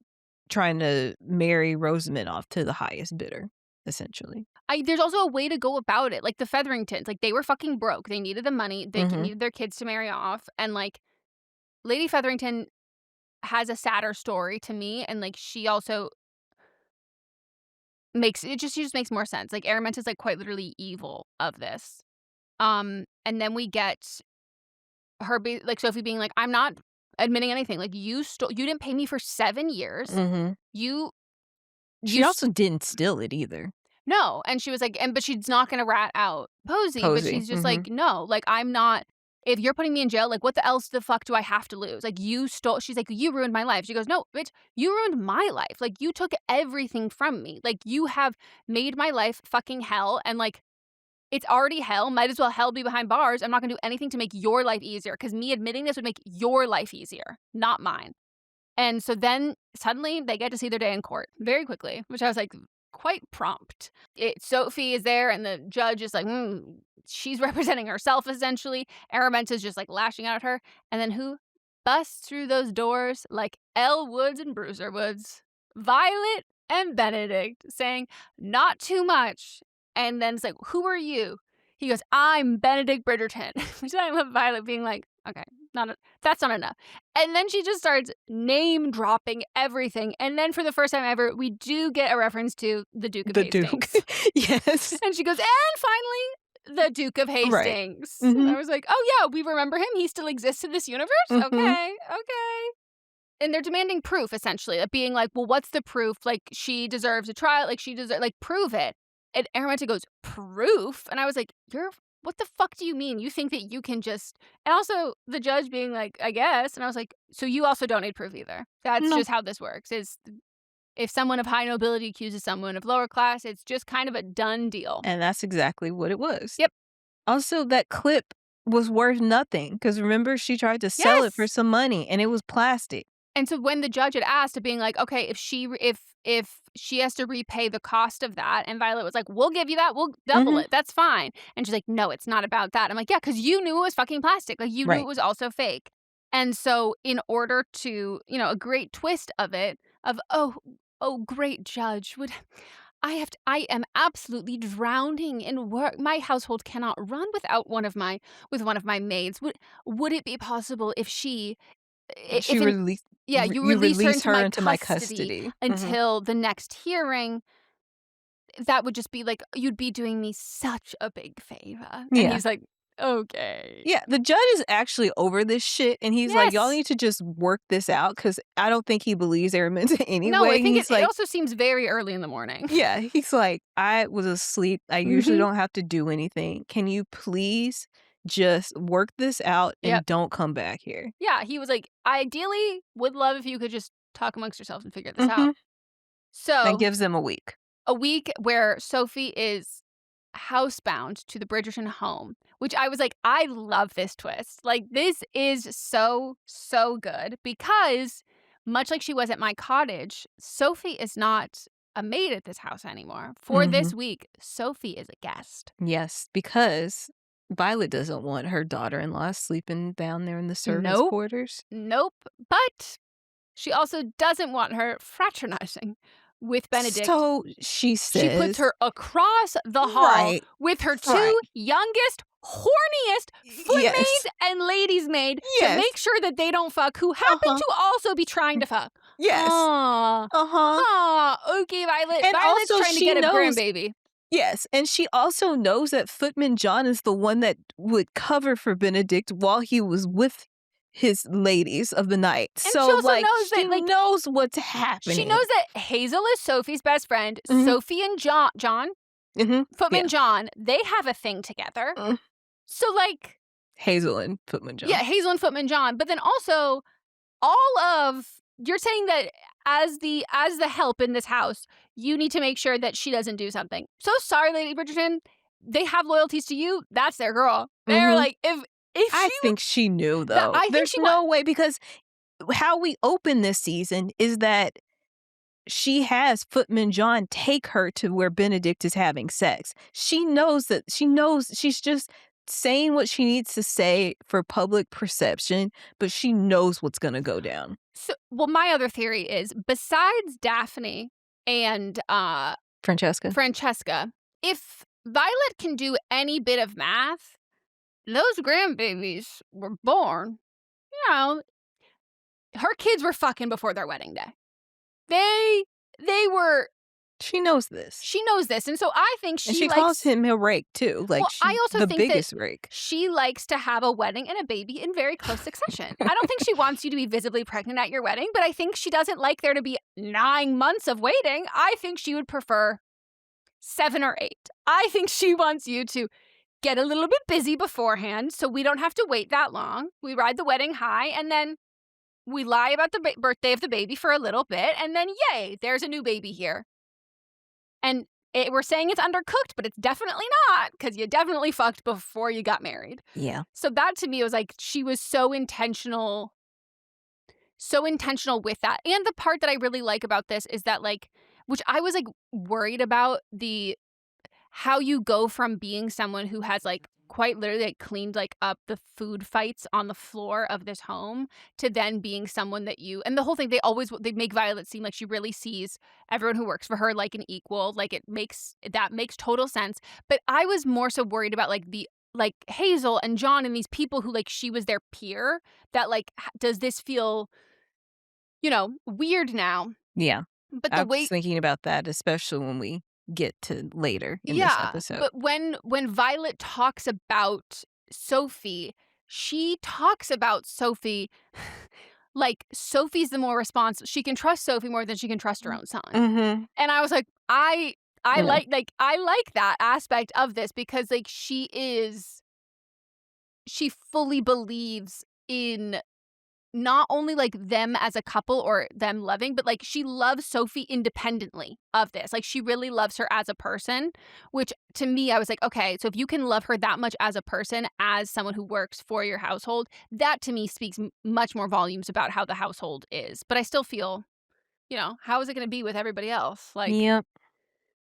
trying to marry Rosamond off to the highest bidder, essentially. There's also a way to go about it, like, the Featheringtons, like, they were fucking broke, they needed the money, they Mhm. needed their kids to marry off, and, like, Lady Featherington has a sadder story to me, and, like, she also she just makes more sense, like, Araminta's, like, quite literally evil of this. And then we get her like, Sophie being like, "I'm not admitting anything, like, you didn't pay me for 7 years. Mhm. You She you s" also didn't steal it either. No, and she was like but she's not gonna rat out Posey, but Posey. she's just like, Mhm. "No, like, I'm not if you're putting me in jail, like, what the else the fuck do I have to lose? Like, you stole" she's like, "You ruined my life." She goes, "No, bitch, you ruined my life. Like, you took everything from me. Like, you have made my life fucking hell, and, like, it's already hell, might as well hell be behind bars. I'm not gonna do anything to make your life easier, because me admitting this would make your life easier, not mine." And so then suddenly they get to see their day in court very quickly, which I was like, quite prompt. Sophie is there, and the judge is like, she's representing herself essentially. Araminta's just like lashing out at her. And then who busts through those doors like Elle Woods and Bruiser Woods? Violet and Benedict saying, "Not too much." And then it's like, "Who are you?" He goes, "I'm Benedict Bridgerton." Which I love Violet being like, "Okay, that's not enough." And then she just starts name dropping everything. And then for the first time ever, we do get a reference to the Duke of The Duke. Hastings. Yes. And she goes, "And finally, the Duke of Right. Hastings." And I Mhm. was like, "Oh yeah, we remember him. He still exists in this universe? Mhm. Okay, okay." And they're demanding proof, essentially, of being like, "Well, what's the proof? Like, she deserves a trial. Like, she deserves, like, prove it." And Araminta goes, "Proof?" And I was like, what the fuck do you mean? You think that you can just, and also the judge being like, "I guess." And I was like, "So you also don't need proof either. That's No. just how this works, is if someone of high nobility accuses someone of lower class, it's just kind of a done deal." And that's exactly what it was. Yep. Also, that clip was worth nothing because remember she tried to sell it for Yes. some money and it was plastic. And so when the judge had asked, being like, "Okay, if she has to repay the cost of that," and Violet was like, "We'll give you that. We'll double Mhm. it. That's fine." And she's like, "No, it's not about that." I'm like, "Yeah, because you knew it was fucking plastic. Like, you knew it Right. was also fake." And so in order to, a great twist of it, of, oh, great judge, I am absolutely drowning in work. My household cannot run without with one of my maids. Would it be possible if she She if in released yeah, you you release her release into her my into my custody custody. Mhm. until the next hearing, that would just be like, you'd be doing me such a big favor. And Yeah. he's like, "Okay." Yeah, the judge is actually over this shit, and he's like, "Y'all Yes. need to just work this out," because I don't think he believes they were meant to No, I anyway. think He's it like also seems very early in the morning. yeah, he's like, "I was asleep. I usually Mhm. don't have to do anything. Can you please just work this out Yep. and don't come back here?" Yeah, he was like, "Ideally, would love if you could just talk amongst yourselves and figure this out." Mhm. And So gives them a week. a week where Sophie is housebound to the Bridgerton home, which I was like, I love this twist. Like, this is so, so good because much like she was at my cottage, Sophie is not a maid at this house anymore. For this Mhm. week, Sophie is a guest. Yes, because Violet doesn't want her daughter-in-law sleeping down there in the servants' Nope. quarters. Nope. But she also doesn't want her fraternizing with Benedict. So she She puts says her across the hall right, with her right. 2 youngest, horniest Yes, footmaids and ladies' maid to yes, make sure that they don't fuck, who happen uh-huh, to also be trying to fuck. yes, Aw. uh-huh, Aw, okay, Violet. and Violet's also trying to she get a knows grandbaby. Yes, and she also knows that Footman John is the one that would cover for Benedict while he was with his ladies of the night. And she So, also like, knows she that, like, knows what's she happening. knows that Hazel is Sophie's best friend. Mhm. Sophie and John, Mhm. Footman Yeah. John, they have a thing together. Mm. So, like, Hazel and Footman John. yeah, Hazel and Footman John. But then also, all of you're saying that as the help in this house, you need to make sure that she doesn't do something. So sorry, Lady Bridgerton. They have loyalties to you. That's their girl. They're Mhm. like, if I she think she knew, that though. I think There's she no way, because how we open this season is that she has Footman John take her to where Benedict is having sex. She knows she's just saying what she needs to say for public perception, but she knows what's gonna go down. So, well, my other theory is besides Daphne and Francesca? Francesca, if Violet can do any bit of math, those grandbabies were born. You know, her kids were fucking before their wedding day. They were. She knows this. She knows this, and so I think And she she likes. calls him a rake, too. Like, Well, I also the think biggest that rake. she likes to have a wedding and a baby in very close succession. I don't think she wants you to be visibly pregnant at your wedding, but I think she doesn't like there to be 9 months of waiting. I think she would prefer 7 or 8. I think she wants you to get a little bit busy beforehand so we don't have to wait that long. We ride the wedding high, and then we lie about the birthday of the baby for a little bit, and then yay, there's a new baby here. And we're saying it's undercooked, but it's definitely not, because you definitely fucked before you got married. Yeah. So that to me was like, she was so intentional with that. And the part that I really like about this is that, like, which I was like worried about, how you go from being someone who has like quite literally like cleaned like up the food fights on the floor of this home to then being someone that and the whole thing, they make Violet seem like she really sees everyone who works for her like an equal. Like that makes total sense. But I was more so worried about like Hazel and John and these people who like she was their peer, that like does this feel weird now? Yeah. But I the was way thinking about that, especially when we get to later in this Yeah, episode. but when Violet talks about Sophie, she talks about Sophie like Sophie's the more responsible. She can trust Sophie more than she can trust her own son. Mhm. And I was like, I Yeah. like that aspect of this, because like she fully believes in not only like them as a couple or them loving, but like she loves Sophie independently of this. Like she really loves her as a person, which to me, I was like, okay, so if you can love her that much as a person, as someone who works for your household, that to me speaks much more volumes about how the household is. But I still feel, how is it going to be with everybody else? Like Yep.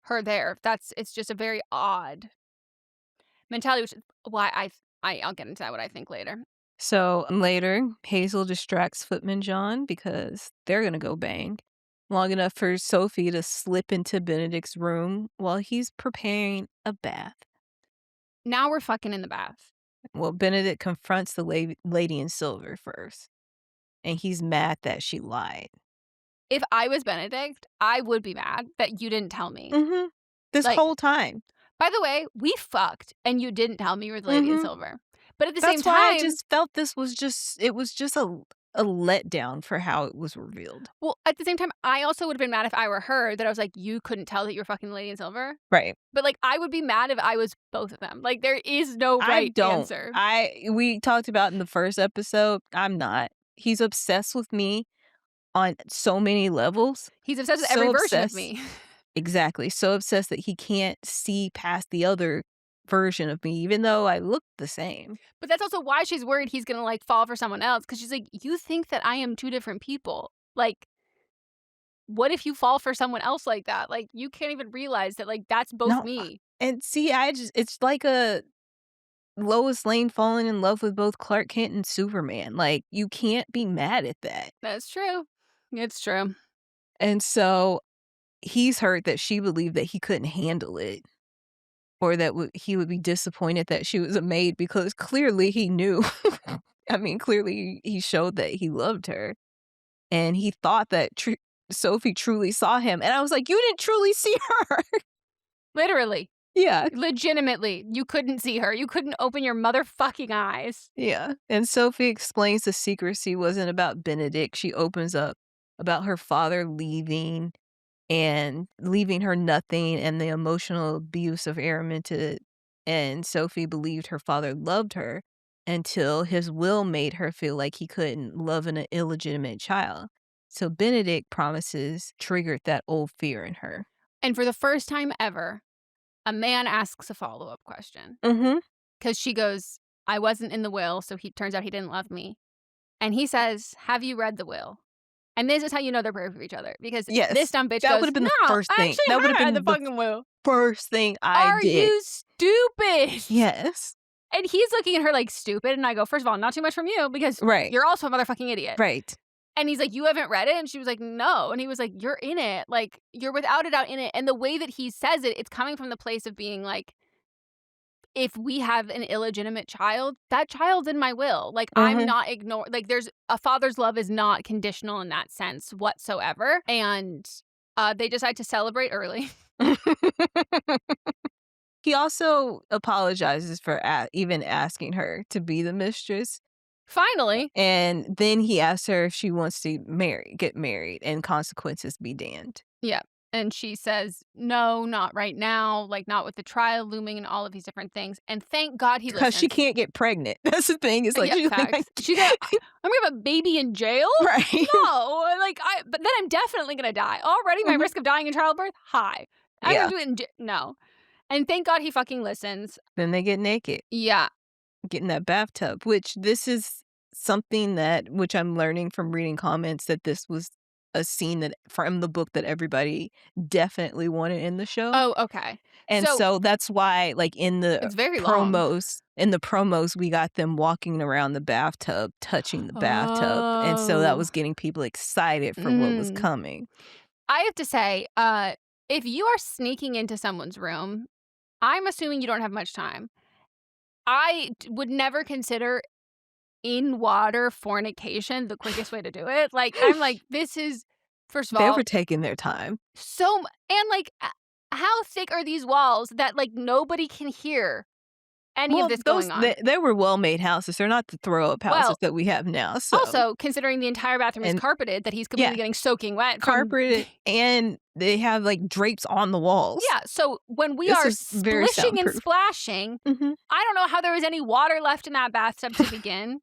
her there. It's just a very odd mentality, which is why I'll get into that, what I think later. So later, Hazel distracts Footman John because they're gonna go bang, long enough for Sophie to slip into Benedict's room while he's preparing a bath. Now we're fucking in the bath. Well, Benedict confronts the lady in silver first, and he's mad that she lied. If I was Benedict, I would be mad that you didn't tell me. Mhm. This Like, whole time. by the way, we fucked and you didn't tell me you were the lady in Mhm. silver. But at the same That's why I time, just felt this was just a letdown for how it was revealed. well, at the same time, I also would have been mad if I were her, that I was like, you couldn't tell that you were fucking the lady in silver. Right. But like, I would be mad if I was both of them. Like, there is no right answer. We talked about in the first episode, I'm not. He's obsessed with me on so many levels. He's obsessed with So every version of obsessed. me. Exactly. So obsessed that he can't see past the other version of me, even though I look the same. But that's also why she's worried he's gonna like fall for someone else, because she's like, you think that I am two different people. Like, what if you fall for someone else like that? Like, you can't even realize that, like, that's both No, me. and see, it's like a Lois Lane falling in love with both Clark Kent and Superman. Like, you can't be mad at that. That's true. It's true. And so he's hurt that she believed that he couldn't handle it, or that he would be disappointed that she was a maid, because clearly he knew. I mean, clearly he showed that he loved her, and he thought that Sophie truly saw him. And I was like, you didn't truly see her. Literally. Yeah. Legitimately, you couldn't see her. You couldn't open your motherfucking eyes. Yeah. And Sophie explains the secrecy wasn't about Benedict. She opens up about her father leaving and leaving her nothing and the emotional abuse of Araminta. And Sophie believed her father loved her until his will made her feel like he couldn't love an illegitimate child. So Benedict promises triggered that old fear in her. And for the first time ever, a man asks a follow-up question. Mm-hmm. Because she goes, I wasn't in the will, so he turns out he didn't love me. And he says, have you read the will? And this is how you know they're perfect for each other. Because Yes. this dumb bitch That goes, would have been no, the first I thing. actually That would have haven't read been the the fucking will. first thing I Are did. you stupid? Yes. And he's looking at her like stupid. And I go, first of all, not too much from you because Right. you're also a motherfucking idiot. Right. And he's like, you haven't read it? And she was like, no. And he was like, you're in it. Like, you're without a doubt in it. And the way that he says it, it's coming from the place of being like, if we have an illegitimate child, that child's in my will. Like, I'm not ignoring, like, there's a father's love is not conditional in that sense whatsoever. And they decide to celebrate early. He also apologizes for even asking her to be the mistress. Finally. And then he asks her if she wants to get married, and consequences be damned. Yeah. And she says, no, not right now. Like, not with the trial looming and all of these different things. And thank God he listens. Because she can't get pregnant. That's the thing. It's like, yeah, facts. She's like, I'm going to have a baby in jail? Right. No. Like, but then I'm definitely going to die. Already my risk of dying in childbirth, high. I'm going to do it in no. And thank God he fucking listens. Then they get naked. Yeah. Get in that bathtub, which this is something which I'm learning from reading comments, that this was a scene that from the book that everybody definitely wanted in the show. Oh, okay. And so that's why, like, it's very long. in the promos, we got them walking around the bathtub, touching the bathtub. And so that was getting people excited for what was coming. I have to say, if you are sneaking into someone's room, I'm assuming you don't have much time. I would never consider in water fornication the quickest way to do it. Like, I'm like, this is, first of all, they were taking their time. And like, how thick are these walls that like nobody can hear any of this going on? They were well-made houses. They're not the throw-up houses that we have now. So. Also, considering the entire bathroom is carpeted, that he's completely getting soaking wet. Carpeted, and they have like drapes on the walls. Yeah, so when we are splishing and splashing, I don't know how there was any water left in that bathtub to begin.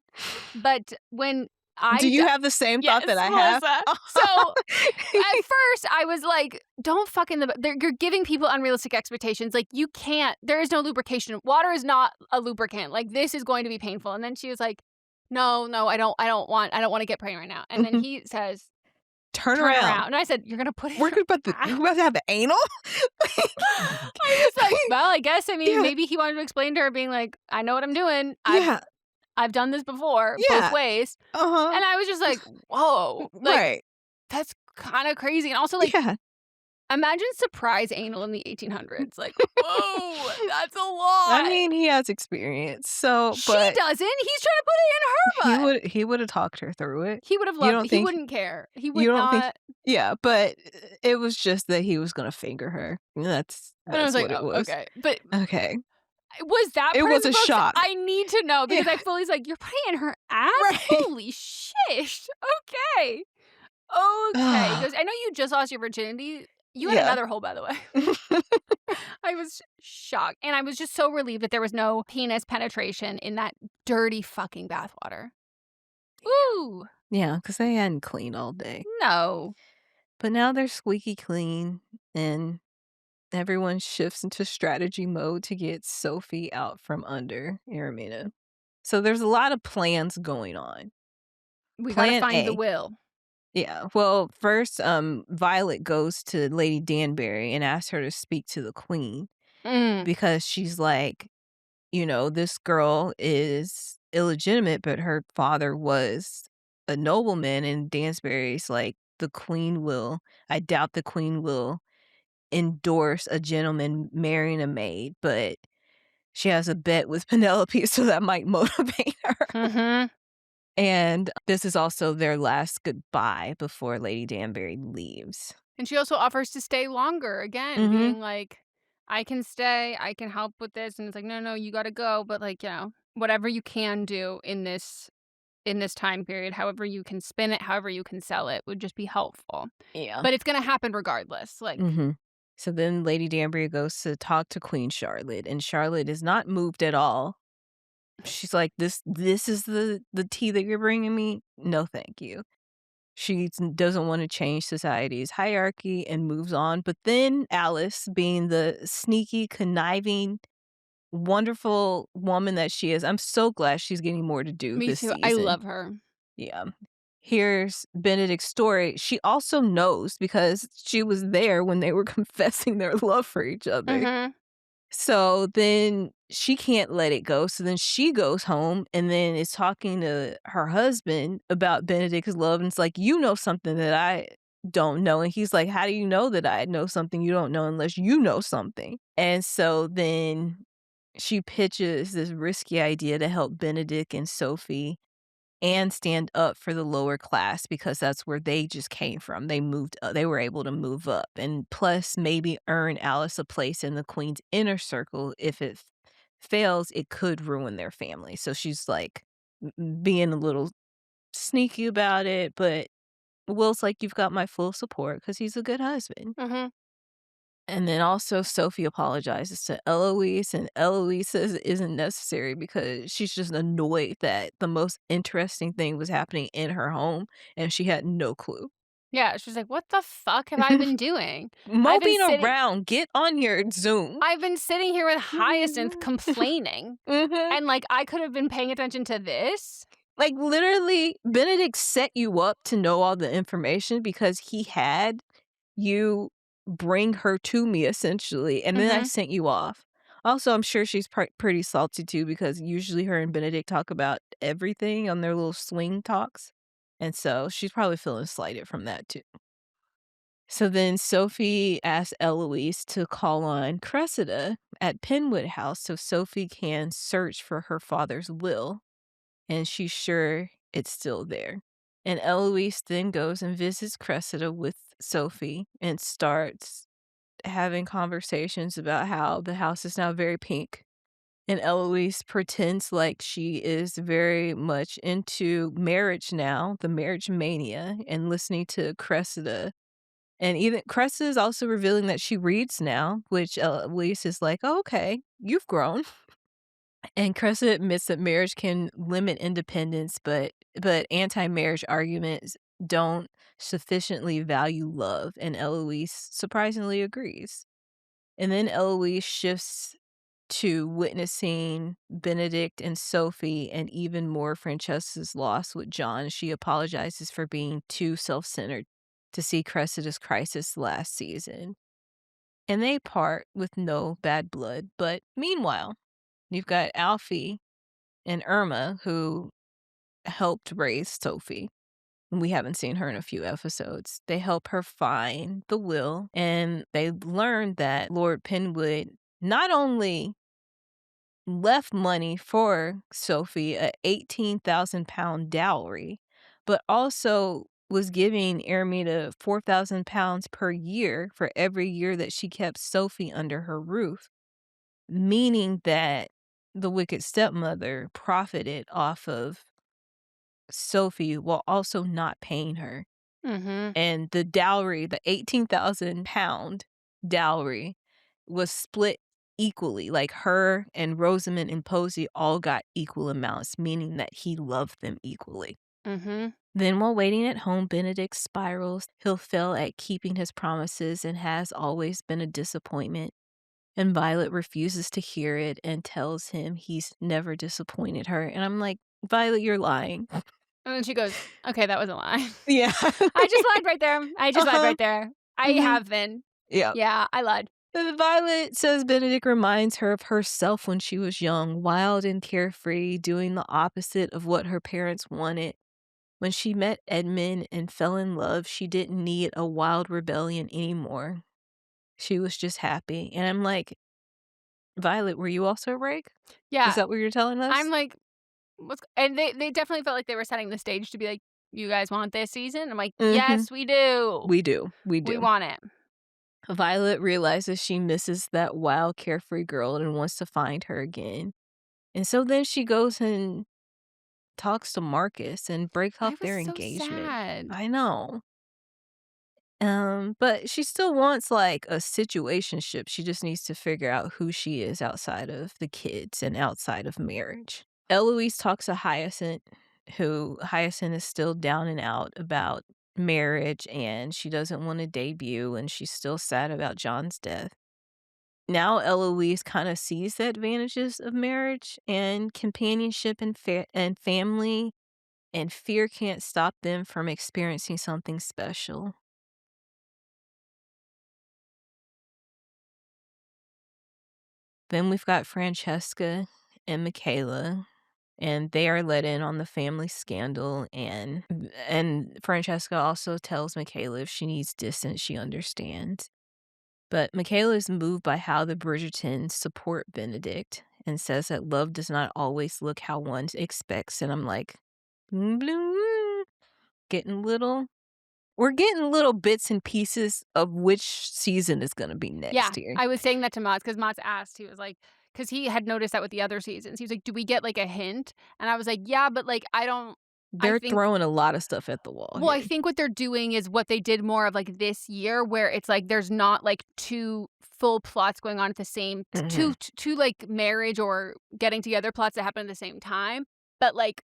But when do you have the same thought that I have? So at first I was like, don't fucking you're giving people unrealistic expectations. Like, you can't, there is no lubrication. Water is not a lubricant. Like, this is going to be painful. And then she was like, no, I don't want to get pregnant right now. And then he says, turn around. And I said, you're going to put it we're about to have the anal? I was like, well, I guess, maybe he wanted to explain to her being like, I know what I'm doing. I've done this before, both ways. And I was just like, whoa. Like, that's kind of crazy. And also, like, imagine surprise anal in the 1800s. Like, whoa, that's a lot. I mean, he has experience. So, she doesn't. He's trying to put it in her butt. He would have talked her through it. He would have loved it. He wouldn't care. He would not. Yeah, but it was just that he was going to finger her. That's and I was like, what it was. Okay. But okay. Was that part it was of the a shock. I need to know because I fully was like, you're putting it in her ass? Right. Holy shish. Okay. Because I know you just lost your virginity. You had another hole, by the way. I was shocked. And I was just so relieved that there was no penis penetration in that dirty fucking bathwater. Ooh. Yeah, because they hadn't cleaned all day. No. But now they're squeaky clean, and everyone shifts into strategy mode to get Sophie out from under Araminta. So there's a lot of plans going on. We gotta find the will. Yeah. Well, first, Violet goes to Lady Danbury and asks her to speak to the queen because she's like, this girl is illegitimate, but her father was a nobleman, and Danbury's like, I doubt the queen will endorse a gentleman marrying a maid, but she has a bet with Penelope, so that might motivate her. And this is also their last goodbye before Lady Danbury leaves. And she also offers to stay longer again, being like, I can stay, I can help with this, and it's like, "No, no, you gotta go," but, like, whatever you can do in this time period, however you can spin it, however you can sell it would just be helpful. Yeah. But it's gonna happen regardless, like Mhm. So then Lady Danbury goes to talk to Queen Charlotte, and Charlotte is not moved at all. She's like, "This is the tea that you're bringing me? No, thank you." She doesn't wanna change society's hierarchy and moves on, but then Alice, being the sneaky, conniving, wonderful woman that she is, I'm so glad she's getting more to do Me this too, I season. love her. Yeah. Here's Benedict's story. She also knows because she was there when they were confessing their love for each other. Mhm. So then she can't let it go. So then she goes home and then is talking to her husband about Benedict's love. And it's like, you know something that I don't know. And he's like, how do you know that I know something you don't know unless you know something? And so then she pitches this risky idea to help Benedict and Sophie and stand up for the lower class because that's where they just came from. They were able to move up, and plus maybe earn Alice a place in the queen's inner circle. If it fails, it could ruin their family. So she's like being a little sneaky about it, but Will's like, "You've got my full support because he's a good husband." Mhm. And then also Sophie apologizes to Eloise, and Eloise says it isn't necessary because she's just annoyed that the most interesting thing was happening in her home, and she had no clue. Yeah, she's like, "What the fuck have I been doing? I've been Moping sitting around, get on your Zoom. I've been sitting here with Hyacinth Mhm. complaining, Mhm. and, like, I could have been paying attention to this?" Like, literally, Benedict set you up to know all the information because he had you bring her to me, essentially, and then I Mhm. sent you off. Also, I'm sure she's pretty salty too because usually her and Benedict talk about everything on their little swing talks, and so she's probably feeling slighted from that too. So then Sophie asks Eloise to call on Cressida at Penwood House so Sophie can search for her father's will, and she's sure it's still there. And Eloise then goes and visits Cressida with Sophie and starts having conversations about how the house is now very pink. And Eloise pretends like she is very much into marriage now, the marriage mania, and listening to Cressida. And even Cressida is also revealing that she reads now, which Eloise is like, oh, okay, you've grown. And Cressida admits that marriage can limit independence, but anti-marriage arguments don't sufficiently value love, and Eloise surprisingly agrees. And then Eloise shifts to witnessing Benedict and Sophie and even more Francesca's loss with John. She apologizes for being too self-centered to see Cressida's crisis last season. And they part with no bad blood. But meanwhile, you've got Alfie and Irma, who helped raise Sophie. We haven't seen her in a few episodes. They help her find the will, and they learn that Lord Penwood not only left money for Sophie, a 18,000 pound dowry, but also was giving Ermita 4,000 pounds per year for every year that she kept Sophie under her roof, meaning that the wicked stepmother profited off of Sophie while also not paying her. Mhm. And the dowry, the 18,000 pound dowry, was split equally. Like her and Rosamond and Posey all got equal amounts, meaning that he loved them equally. Mhm. Then, while waiting at home, Benedict spirals. He'll fail at keeping his promises and has always been a disappointment. And Violet refuses to hear it and tells him he's never disappointed her. And I'm like, Violet, you're lying. And then she goes, "Okay, that was a lie." Yeah. I just lied right there. I just lied Uh-huh. right there. I Mhm. have been. Yeah. Yeah, I lied. Violet says Benedict reminds her of herself when she was young, wild and carefree, doing the opposite of what her parents wanted. When she met Edmund and fell in love, she didn't need a wild rebellion anymore. She was just happy. And I'm like, Violet, were you also a rake? Is Yeah, that what you're telling I'm us? like, "What's" and they definitely felt like they were setting the stage to be like, "You guys want this season?" I'm like, Mhm. "Yes, we do. We do. We We do. want it." Violet realizes she misses that wild, carefree girl and wants to find her again. And so then she goes and talks to Marcus and breaks I off was their so engagement. sad. I know. But she still wants, like, a situationship. She just needs to figure out who she is outside of the kids and outside of marriage. Eloise talks to Hyacinth, who Hyacinth is still down and out about marriage, and she doesn't wanna debut, and she's still sad about John's death. Now Eloise kinda sees the advantages of marriage and companionship and family, and fear can't stop them from experiencing something special. Then we've got Francesca and Michaela, and they are let in on the family scandal, and Francesca also tells Michaela if she needs distance, she understands. But Michaela is moved by how the Bridgertons support Benedict and says that love does not always look how one expects, and I'm like, "Mm, blue," getting little we're getting little bits and pieces of which season is gonna be Yeah, next year. I was saying that to Mott's because Mott's asked, he was like, because he had noticed that with the other seasons. He was like, "Do we get, like, a hint?" And I was like, "Yeah, but, like, I don't." I They're think throwing a lot of stuff at the wall Well, I here. think what they're doing is what they did more of, like, this year, where it's like there's not, like, 2 full plots going on at the same t Mhm. 2, like, marriage or getting together plots that happen at the same time, but, like,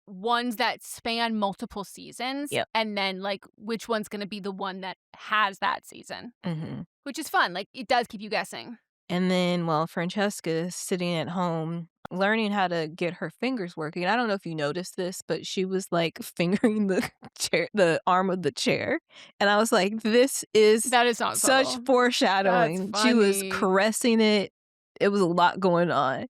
ones that span multiple seasons, Yep. and then, like, which one's gonna be the one that has that season, Mhm. which is fun, like, it does keep you guessing. And then while Francesca is sitting at home learning how to get her fingers working, I don't know if you noticed this, but she was, like, fingering the the arm of the chair, and I was like, "This is That is not such subtle. That's foreshadowing." She was funny. caressing it. It was a lot going on.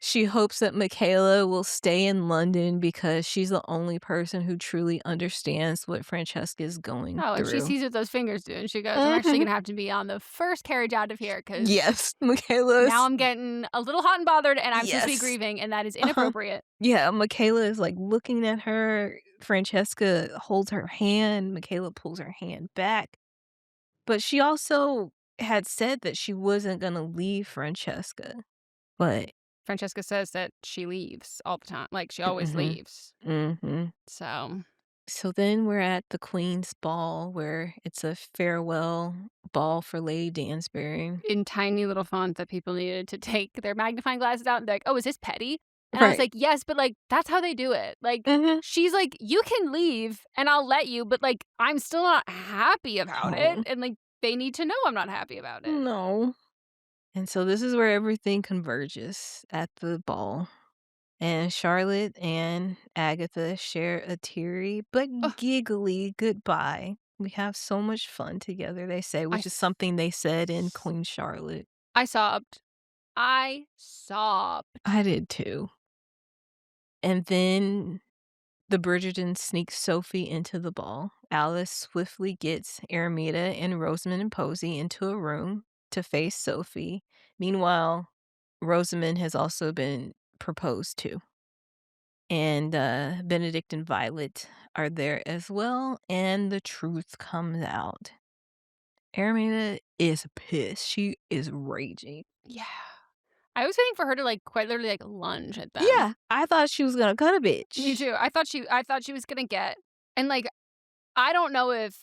She hopes that Michaela will stay in London because she's the only person who truly understands what Francesca is going Oh, and she through. sees what those fingers do, and she goes, "I'm actually Mhm. gonna have to be on the first carriage out of here because Yes, Michaela now is I'm getting a little hot and bothered, and I'm supposed to be yes. grieving, and that is Uh-huh. inappropriate." Yeah, Michaela is, like, looking at her, Francesca holds her hand, Michaela pulls her hand back, but she also had said that she wasn't gonna leave Francesca, but Francesca says that she leaves all the time, like, she always mhm, leaves. mhm. So, So then we're at the Queen's ball where it's a farewell ball for Lady Dansbury. in tiny little font that people needed to take their magnifying glasses out and be like, "Oh, is this petty?" And I was Right. like, "Yes, but, like, that's how they do it." Like, Mhm. she's like, "You can leave, and I'll let you, but, like, I'm still not happy about it, Oh, and, like, they need to know I'm not happy about it." no. And so this is where everything converges at the ball. And Charlotte and Agatha share a teary but Ugh, giggly goodbye. We have so much fun together, they say, I which is s something they said in Queen Charlotte. I sobbed. I sobbed. I did too. And then the Bridgertons sneak Sophie into the ball. Alice swiftly gets Aramita and Rosamond and Posey into a room to face Sophie. Meanwhile, Rosamond has also been proposed to. And, Benedict and Violet are there as well, and the truth comes out. Aramina is pissed. She is raging. Yeah. I was waiting for her to, like, quite literally, like, lunge at them. Yeah, I thought she was gonna cut a Me bitch. too. I thought she was gonna get, and, like, I don't know if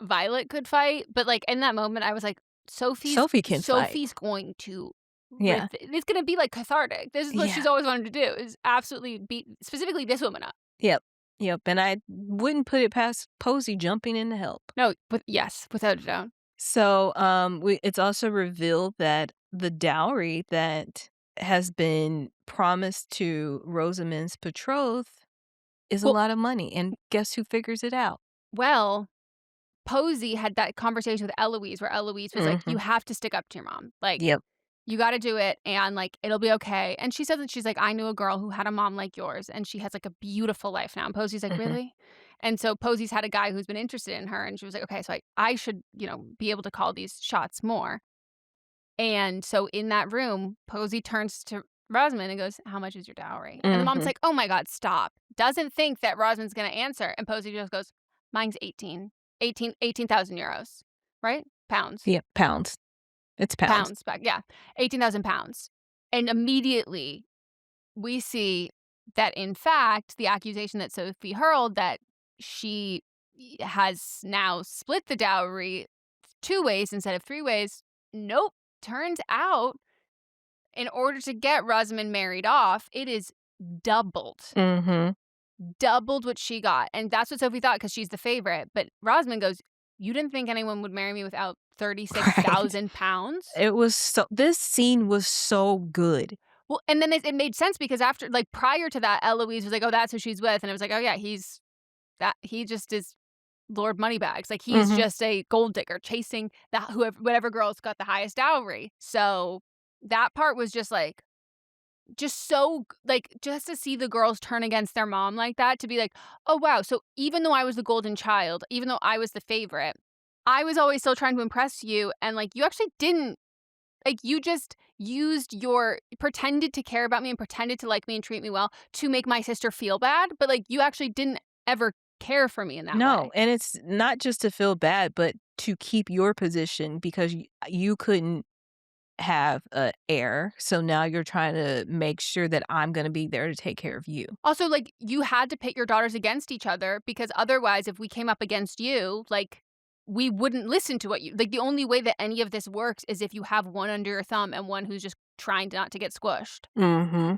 Violet could fight, but, like, in that moment, I was like, Sophie can fight. Sophie's going to rip Yeah. it's gonna be, like, cathartic. This is what she's Yeah. always wanted to do, is absolutely beat specifically this woman up. Yep. Yep, and I wouldn't put it past Posey jumping in to help. No, but yes, without a doubt. So, it's also revealed that the dowry that has been promised to Rosamund's betrothed is a Well lot of money, and guess who figures it out? well, Posey had that conversation with Eloise where Eloise was like, "You Mhm. have to stick up to your mom. Like, Yep. you gotta do it, and, like, it'll be okay." And she says that she's like, "I knew a girl who had a mom like yours, and she has, like, a beautiful life now." And Posey's like, Mhm. "Really?" And so Posey's had a guy who's been interested in her, and she was like, "Okay, so I should, be able to call these shots more." And so in that room, Posey turns to Rosamond and goes, "How much is your dowry?" And the mom's Mhm. like, "Oh my god, stop." Doesn't think that Rosamond's gonna answer, and Posey just goes, "Mine's 18,000 euros." Right? Pounds. Yeah, pounds. It's pounds. Pounds back, yeah. 18,000 pounds. And immediately we see that, in fact, the accusation that Sophie hurled that she has now split the dowry 2 ways instead of 3 ways. Nope. Turns out, in order to get Rosamund married off, it is doubled. Mhm. Doubled what she got. And that's what Sophie thought because she's the favorite. But Rosamund goes, "You didn't think anyone would marry me without Right. 36,000 pounds?" This scene was so good. Well, and then it made sense because after, like, prior to that, Eloise was like, "Oh, that's who she's with." And it was like, "Oh, yeah, he just is Lord Moneybags. Like, he's Mhm. just a gold digger chasing whatever girl's got the highest dowry." So that part was just like, just so like, just to see the girls turn against their mom like that, to be like, "Oh, wow, so even though I was the golden child, even though I was the favorite, I was always still trying to impress you, and, like, you actually didn't, like, you just pretended to care about me and pretended to like me and treat me well to make my sister feel bad, but, like, you actually didn't ever care for me in that No, way." and it's not just to feel bad, but to keep your position because you couldn't have a heir, so now you're trying to make sure that I'm gonna be there to take care of you. Also, like, you had to pit your daughters against each other because otherwise, if we came up against you, like, we wouldn't listen to what you like, the only way that any of this works is if you have one under your thumb and one who's just trying not to get squished. Mhm.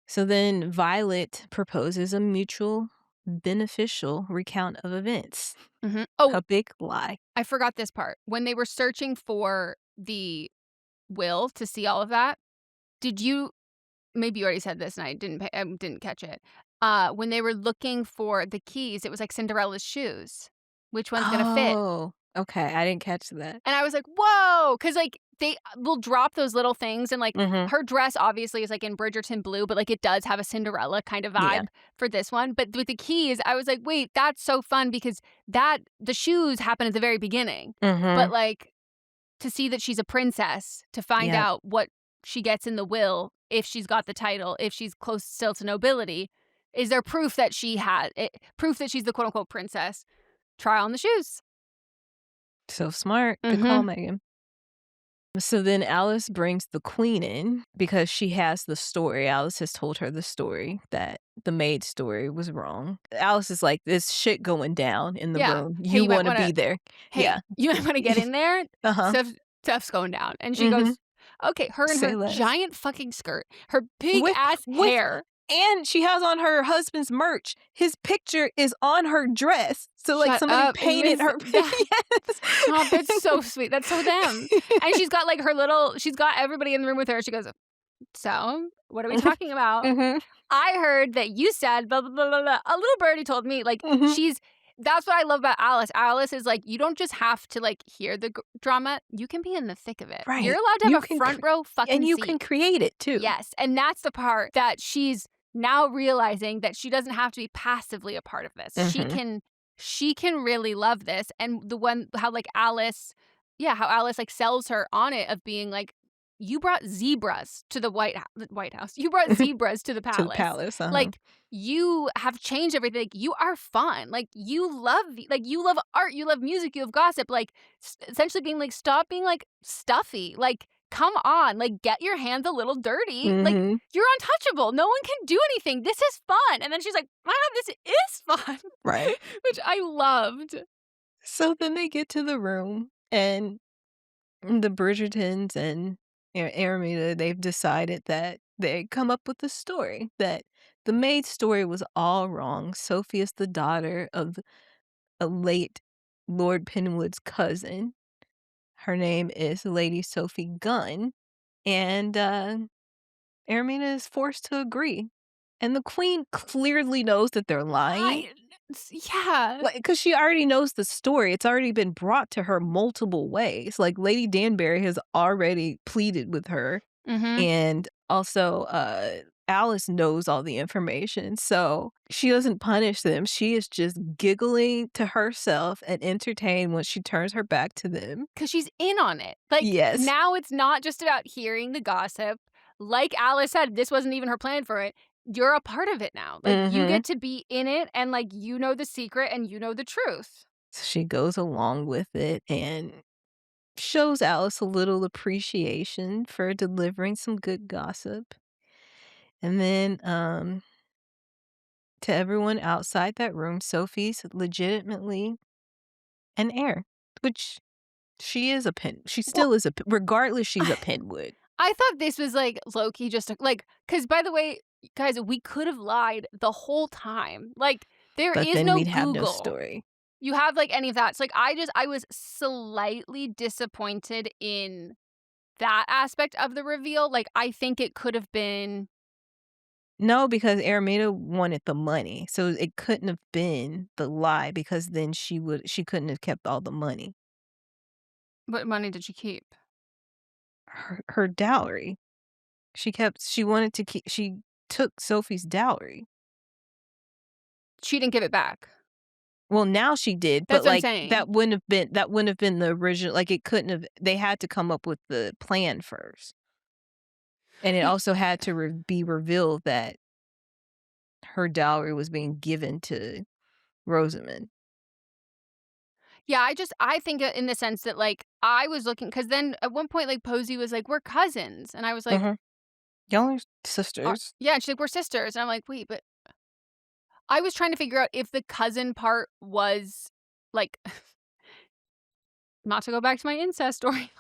So then Violet proposes a mutual beneficial recount of events. Mhm. Oh, A big lie. I forgot this part. When they were searching for the will to see all of that, did you maybe you already said this and I didn't catch it. When they were looking for the keys, it was like Cinderella's shoes. Which one's gonna fit? Oh, okay, I didn't catch that. And I was like, "Whoa!" Because, like, they will drop those little things and, like, Mhm. her dress obviously is, like, in Bridgerton blue, but, like, it does have a Cinderella kind of Yeah. vibe for this one, but with the keys, I was like, "Wait, that's so fun," because the shoes happen at the very beginning, but, Mhm. like, to see that she's a princess, to find Yep. out what she gets in the will, if she's got the title, if she's close still to nobility, is there proof that proof that she's the quote unquote "princess." Try on the shoes. So smart. Good call, Mhm. Megan. So then Alice brings the queen in because she has the story. Alice has told her the story that the maid story was wrong. Alice is like, "This shit going down in the Yeah. room. "Hey, You you might wanna wanna be there." hey, Yeah. you might wanna get in there. Uh-huh. Stuff's going down." And she Mhm. goes, "Okay." Her and Say her less. giant fucking skirt, her big With ass with hair. and she has on her husband's merch. His picture is on her dress. So, like, Shut somebody up. And painted Miss her that stop, that's yes. so sweet. That's so them. And she's got everybody in the room with her. She goes, "So, what are we talking about?" Mhm. I heard that you said blah, blah, blah, blah, blah. A little birdie told me, like, Mhm. that's what I love about Alice. Alice is like, you don't just have to, like, hear the drama. You can be in the thick of it. You're Right. allowed to You have a can front row and fucking you seat. can create it too. Yes. And that's the part that she's now realizing that she doesn't have to be passively a part of this. Mhm. She can really love this. And how Alice like sells her on it of being like, you brought zebras to the White House. You brought zebras to the To the palace. palace, uh-huh. Like, you have changed everything. Like, you are fun. Like, you love art. You love music. You love gossip. Like, essentially being like, stop being like stuffy. Like, come on. Like, get your hands a little dirty. Like, Mhm. you're untouchable. No one can do anything. This is fun. And then she's like, my God, this is fun, Right. which I loved. So then they get to the room, and the Bridgertons and Aramita, they've decided that they come up with a story that the maid's story was all wrong. Sophie is the daughter of a late Lord Penwood's cousin. Her name is Lady Sophie Gunn, and Aramita is forced to agree. And the queen clearly knows that they're lying. Yeah. Like, 'cause she already knows the story, it's already been brought to her multiple ways, like, Lady Danbury has already pleaded with her, Mm-hmm. and also, Alice knows all the information, so she doesn't punish them, she is just giggling to herself and entertained when she turns her back to them. 'Cause she's in on it. Like, Yes. now it's not just about hearing the gossip. Like Alice said, this wasn't even her plan for it. You're a part of it now. Like, you Mhm. get to be in it and, like, you know the secret and you know the truth. She goes along with it and shows Alice a little appreciation for delivering some good gossip. And then, to everyone outside that room, Sophie's legitimately an heir, which she Well, still is regardless, she's a Penwood. I thought this was, like, low-key just, like, because by the way, guys, we could have lied the whole time. Like, there But is then no we'd have no Google. story. You have, like, any of that. So, like, I was slightly disappointed in that aspect of the reveal. Like, I think it could have been No, because Arameda wanted the money, so it couldn't have been the lie because then she couldn't have kept all the money. what money did she keep? Her dowry. She wanted to keep she took Sophie's dowry. She didn't give it back. Well, now she did, but, That's what I'm like, saying. that wouldn't have been the original, like, it couldn't have they had to come up with the plan first. And it Y also had to be revealed that her dowry was being given to Rosamond. Yeah, I think in the sense that, like, I was looking because then at one point, like, Posey was like, "We're cousins," and I was like, Mhm. Y'all are "Are" sisters. yeah, and she's like, "We're sisters," and I'm like, "Wait, but" I was trying to figure out if the cousin part was, like not to go back to my incest story,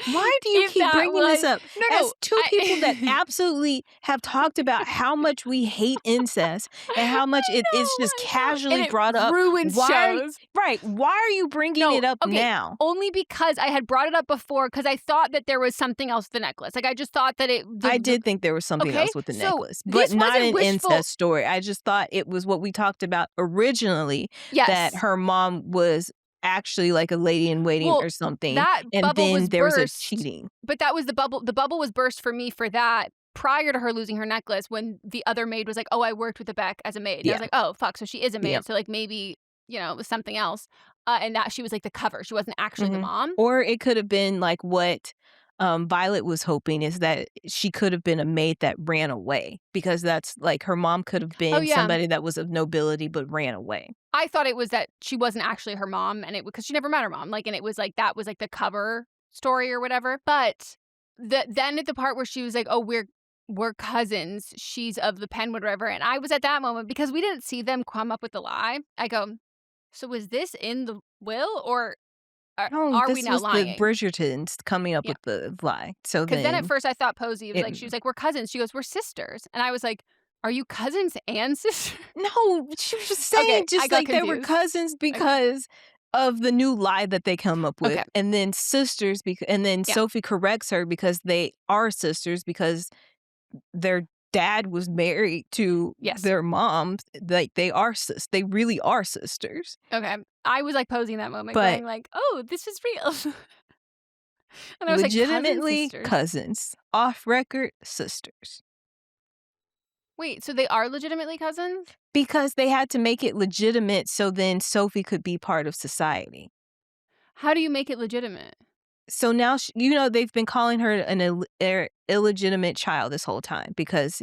Why do you if keep that bringing this was up? no, As 2 people that I absolutely have talked about how much we hate incest and how much it's just I know, casually and it brought up, ruins why are shows. right, why are you bringing No, it up okay, now? only because I had brought it up before because I thought that there was something else with the necklace. Like, I just thought that it I the did think there was something okay, else with the so necklace, but this not wasn't an wishful incest story. I just thought it was what we talked about originally, that yes. her mom was actually like a lady in waiting Well, or something, that and bubble then was there was a burst, cheating. but that was the bubble was burst for me for that prior to her losing her necklace when the other maid was like, "Oh, I worked with the Beck as a maid." And I was Yeah, like, "Oh, fuck, so she is a yeah. maid." So, like, maybe, it was something else, and that she was, like, the cover. She wasn't actually the Mhm. mom. Or it could have been like what, Violet was hoping is that she could have been a maid that ran away because that's like her mom could have Oh, been yeah. somebody that was of nobility but ran away. I thought it was that she wasn't actually her mom, and it because she never met her mom, like, and it was, like, that was, like, the cover story or whatever, but then at the part where she was like, "Oh, we're cousins, she's of the Penwood River," and I was at that moment because we didn't see them come up with the lie, I go, "So was this in the will, or No, are we this now was the lying?" Bridgertons coming up Yeah, with the lie. So because then at then first I thought Posey was it like she was like, "We're cousins," she goes, "We're sisters," and I was like, "Are you cousins and sisters?" No, she was just Okay, saying I just got like they were confused. cousins Okay, because of the new lie that they come up with, okay, and then sisters and then yeah, Sophie corrects her because they are sisters because their dad was married to yes. their mom, like, they really are sisters, Okay. I was, like, posing that moment but going like, "Oh, this is real." And I was like, "Cousin legitimately sisters?" cousins, off record sisters, Wait, so they are legitimately cousins? because they had to make it legitimate so then Sophie could be part of society. How do you make it legitimate? So now they've been calling her an illegitimate child this whole time because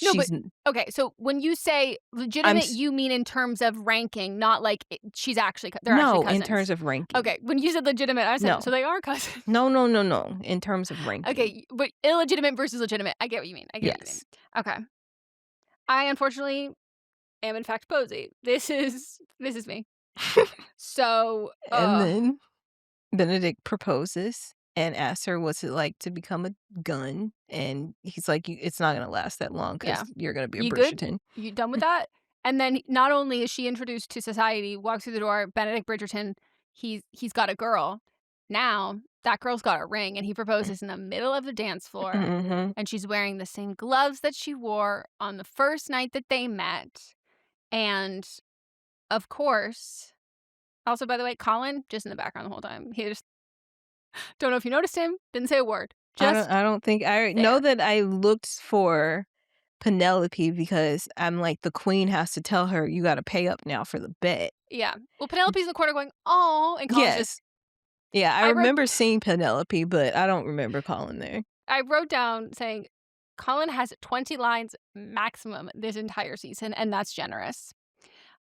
No, but she's n okay, so when you say I'm legitimate, s you mean in terms of ranking, not like she's actually they're actually no, in cousins. terms of ranking. Okay, when you said legitimate, I said, No. "So they are cousins." No, no, no, no, in terms of ranking. Okay, but illegitimate versus legitimate. I get what you mean. I get what you mean. Yes. Okay. I unfortunately am in fact Posey. This is me. So, And then Benedict proposes and asks her what's it like to become a gun, and he's like, It's not gonna last that long because yeah. you're gonna be a You good? Bridgerton." You done with that? And then not only is she introduced to society, walks through the door, Benedict Bridgerton, he's got a girl. Now that girl's got a ring, and he proposes in the middle of the dance floor, Mhm. and she's wearing the same gloves that she wore on the first night that they met. And of course, also by the way, Colin just in the background the whole time. He just don't know if you noticed him. Didn't say a word. Just I don't think I know there. that I looked for Penelope because I'm like, the queen has to tell her, "You gotta pay up now for the bet." Yeah. Well, Penelope's in the corner going, "Oh," and Colin's just. Yes. Yeah, I I wrote. remember seeing Penelope, but I don't remember Colin there. I wrote down saying Colin has 20 lines maximum this entire season, and that's generous.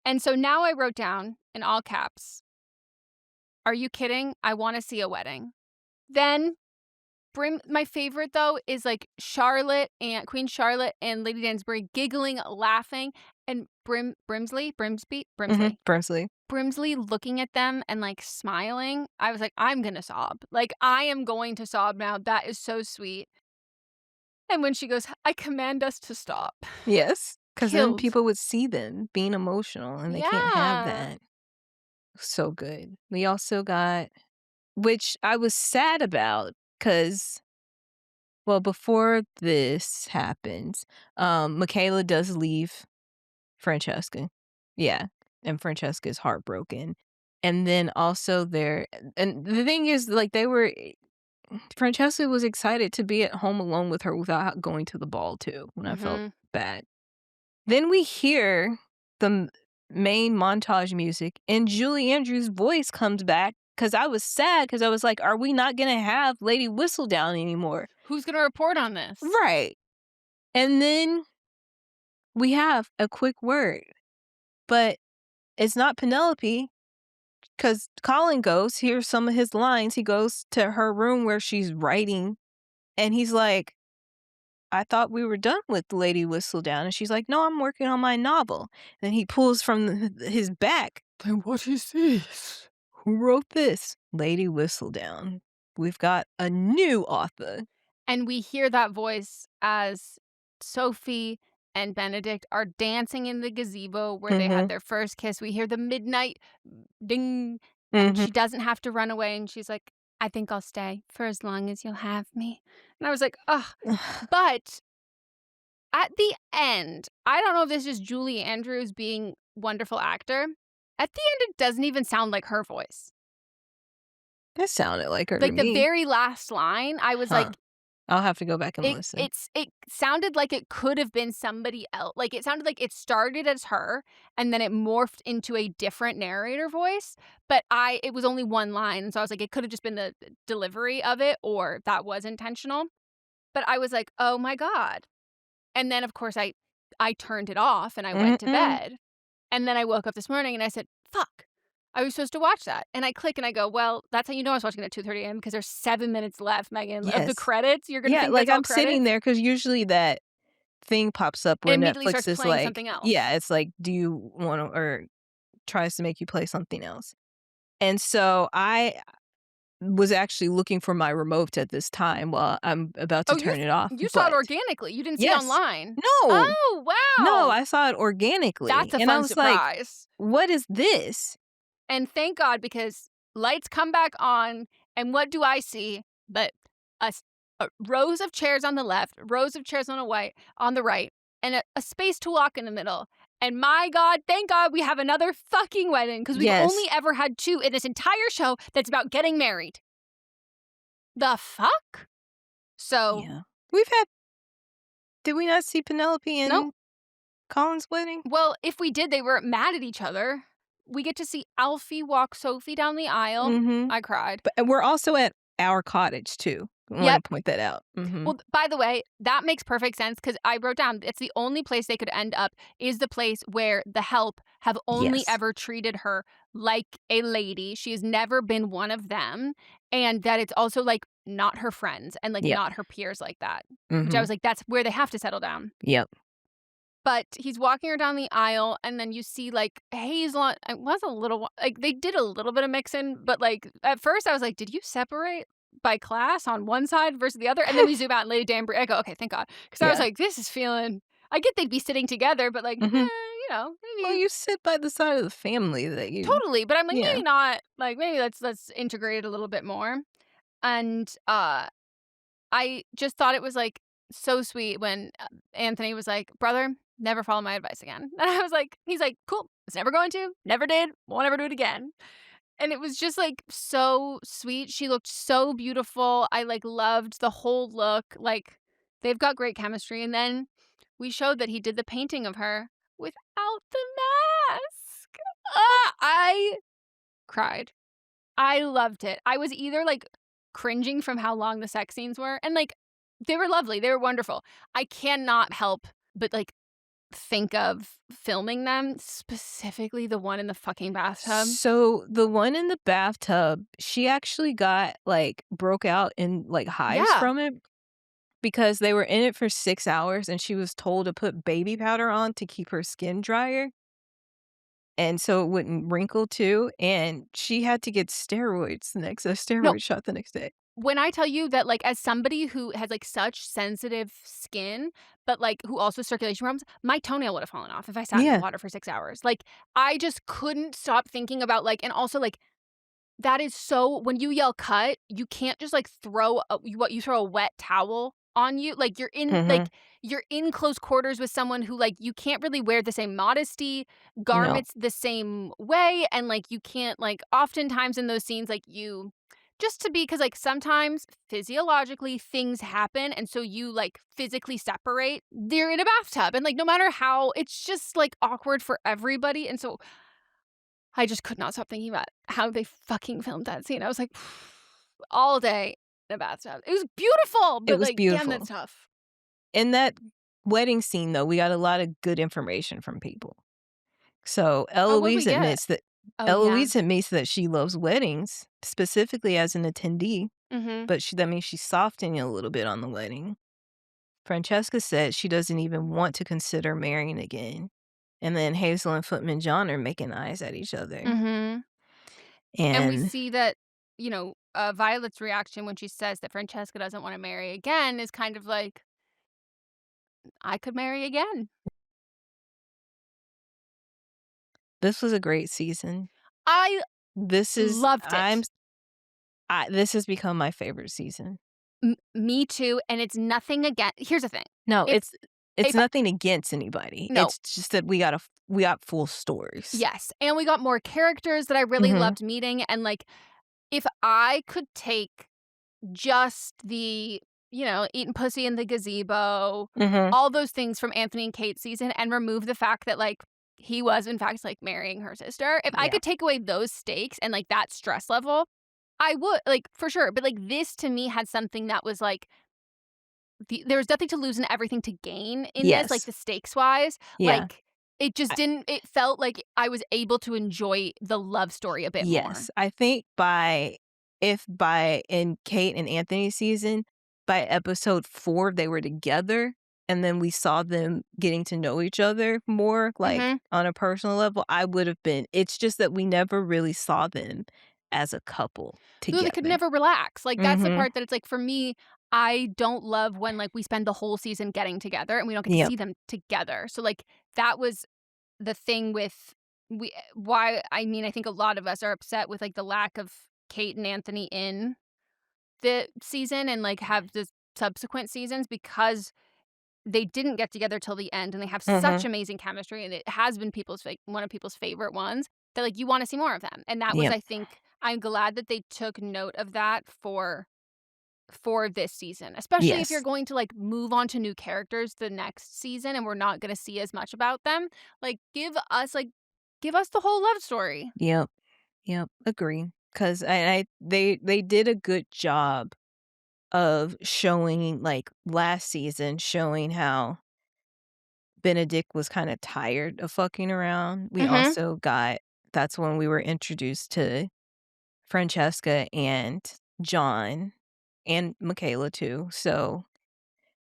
And so now I wrote down in all caps Are you kidding? I wanna see a wedding. Then my favorite, though, is, like, Charlotte and Queen Charlotte and Lady Dansbury giggling, laughing, and Brimsley Brimsley. Brimsley looking at them and, like, smiling. I was like, "I'm gonna sob." Like, I am going to sob now. That is so sweet. And when she goes, "I command us to stop." Yes, because then Killed. people would see them being emotional, and they can't have Yeah. that. So good. We also got which I was sad about, because well, before this happens, Michaela does leave Francesca. Yeah, and Francesca is heartbroken. And then also there and the thing is, like, Francesca was excited to be at home alone with her without going to the ball too, when I felt Mhm. bad. Then we hear the main montage music, and Julie Andrews' voice comes back, because I was sad, because I was like, "Are we not gonna have Lady Whistledown anymore?" Who's gonna report on this? Right. And then we have a quick word, but it's not Penelope, because Colin here's some of his lines. He goes to her room where she's writing, and he's like, "I thought we were done with Lady Whistledown." And she's like, "No, I'm working on my novel." Then he pulls from his back, "Then what is this? Who wrote this?" "Lady Whistledown. We've got a new author." And we hear that voice as Sophie and Benedict are dancing in the gazebo where they had Mhm. their first kiss. We hear the midnight ding, and Mhm. she doesn't have to run away. And she's like, "I think I'll stay for as long as you'll have me." And I was like, ugh. But at the end, I don't know if this is Julie Andrews being wonderful actor. At the end, it doesn't even sound like her voice. That sounded like her to Like the me. very last line, I was Huh. like, I'll have to go back and listen. it sounded like it could have been somebody else. Like, it sounded like it started as her, and then it morphed into a different narrator voice, but it was only one line, and so I was like, it could have just been the delivery of it, or that was intentional, but I was like, "Oh my god." And then, of course, I turned it off, and I went to Mm-mm. bed, and then I woke up this morning, and I said, "Fuck. I was supposed to watch that." And I click, and I go, "Well, that's how you know I was watching it at 2:30 AM because there's 7 minutes left, Megan, of the Yes. credits. You're gonna Yeah, think like, that's all I'm sitting credits?" there because usually that thing pops up It where immediately Netflix starts is playing like something yeah, else. it's like, "Do you wanna" or tries to make you play something else. And so I was actually looking for my remote at this time while I'm about to Oh, turn it off, you saw it but organically, you didn't see yes. online. No. Oh, No, wow! I saw it organically, That's a and I fun was like, surprise. "What is this?" And thank God, because lights come back on, and what do I see but a s rows of chairs on the left, rows of chairs on the right, and a space to walk in the middle, and my god, thank God we have another fucking wedding, because 'cause we've only Yes. ever had 2 in this entire show that's about getting married. The fuck? So, Yeah. We've had did we not see Penelope nope. and Colin's wedding? Well, if we did, they were mad at each other. We get to see Alfie walk Sophie down the aisle. Mhm. I cried. But and we're also at our cottage too. I wanna Yep. point that out. Mhm. Well, by the way, that makes perfect sense because I wrote down it's the only place they could end up is the place where the help have only Yes. ever treated her like a lady. She has never been one of them. And that it's also like not her friends and like Yep. not her peers like that, which I Mhm. was like, that's where they have to settle down. Yep. But he's walking her down the aisle, and then you see, like, Hazel it was a little like, they did a little bit of mixing, but, like, at first I was like, "Did you separate by class on one side versus the other?" And then we zoom out and Lady Danbury I go, "Okay, thank God," because I was Yeah. like, "This is feeling." I get they'd be sitting together, but, like, Mhm. Well, maybe you sit by the side of the family that you totally, but I'm like, yeah. maybe not, like, maybe let's integrate it a little bit more, and, I just thought it was, like, so sweet when, Anthony was like, "Brother, never follow my advice again." And I was like he's like, "Cool. Was never going to. Never did. Won't ever do it again." And it was just, like, so sweet. She looked so beautiful. I, like, loved the whole look. Like, they've got great chemistry. And then we showed that he did the painting of her without the mask. I cried. I loved it. I was either, like, cringing from how long the sex scenes were and, like, they were lovely, they were wonderful. I cannot help but, like, think of filming them, specifically the one in the fucking bathtub. So, the one in the bathtub, she actually got, like, broke out in, like, hives Yeah. from it because they were in it for 6 hours, and she was told to put baby powder on to keep her skin drier, and so it wouldn't wrinkle too, and she had to get steroids a No, steroid shot the next day. when I tell you that, like, as somebody who has, like, such sensitive skin, but, like, who also has circulation problems, my toenail would have fallen off if I sat in the Yeah. water for 6 hours. Like, I just couldn't stop thinking about, like, and also, like, that is so when you yell "cut," you can't just, like, throw a you throw a wet towel on you, like, Mhm. you're in close quarters with someone who, like, you can't really wear the same modesty, No. garments the same way, and, like, you can't, like, oftentimes in those scenes, like, you just to be because like, sometimes physiologically things happen, and so you, like, physically separate. They're in a bathtub, and, like, no matter how it's just, like, awkward for everybody, and so I just could not stop thinking about how they fucking filmed that scene. I was like, all day in a bathtub. It was beautiful, It but, was like, damn, that's beautiful. tough. In that wedding scene, though, we got a lot of good information from people. So, Oh, what'd we get? Oh, yeah. Eloise admits that she loves weddings, specifically as an attendee, Mhm. but that means she's softening a little bit on the wedding. Francesca said she doesn't even want to consider marrying again. And then Hazel and Footman John are making eyes at each other. Mhm. And we And see that, Violet's reaction when she says that Francesca doesn't wanna marry again is kind of like, "I could marry again." this was a great season. I This is loved I'm it. this has become my favorite season. Me too, and it's nothing again here's the thing. No, If it's if nothing against anybody. no. It's just that we got full stories. Yes, and we got more characters that I really Mhm. loved meeting, and, like, if I could take just the, eating pussy in the gazebo, Mhm. all those things from Anthony and Kate's season and remove the fact that, like, he was, in fact, like, marrying her sister. If I Yeah. could take away those stakes and, like, that stress level, I would, like, for sure, but, like, this to me had something that was, like, there was nothing to lose and everything to gain in this, like, Yes. the stakes-wise, Yeah. like, it just I didn't it felt like I was able to enjoy the love story a bit more. yes. I think by in Kate and Anthony's season, by episode 4, they were together, and then we saw them getting to know each other more, like, Mhm. on a personal level, I would've been it's just that we never really saw them as a couple No, they could together. never relax, like, that's the Mhm. part that it's like, for me, I don't love when, like, we spend the whole season getting together and we don't get to Yep. see them together, so, like, that was the thing with why I mean, I think a lot of us are upset with, like, the lack of Kate and Anthony in the season and, like, have the subsequent seasons because they didn't get together till the end, and they have such Mhm. amazing chemistry, and it has been people's like, one of people's favorite ones that, like, you wanna see more of them, and that was Yep. I think I'm glad that they took note of that for this season, especially if you're Yes. going to, like, move on to new characters the next season and we're not gonna see as much about them, give us the whole love story. Yep. Yep. Agree. 'Cause they did a good job of showing, like, last season, showing how Benedict was kinda tired of fucking around. We Mhm. also got that's when we were introduced to Francesca and John and Michaela too, so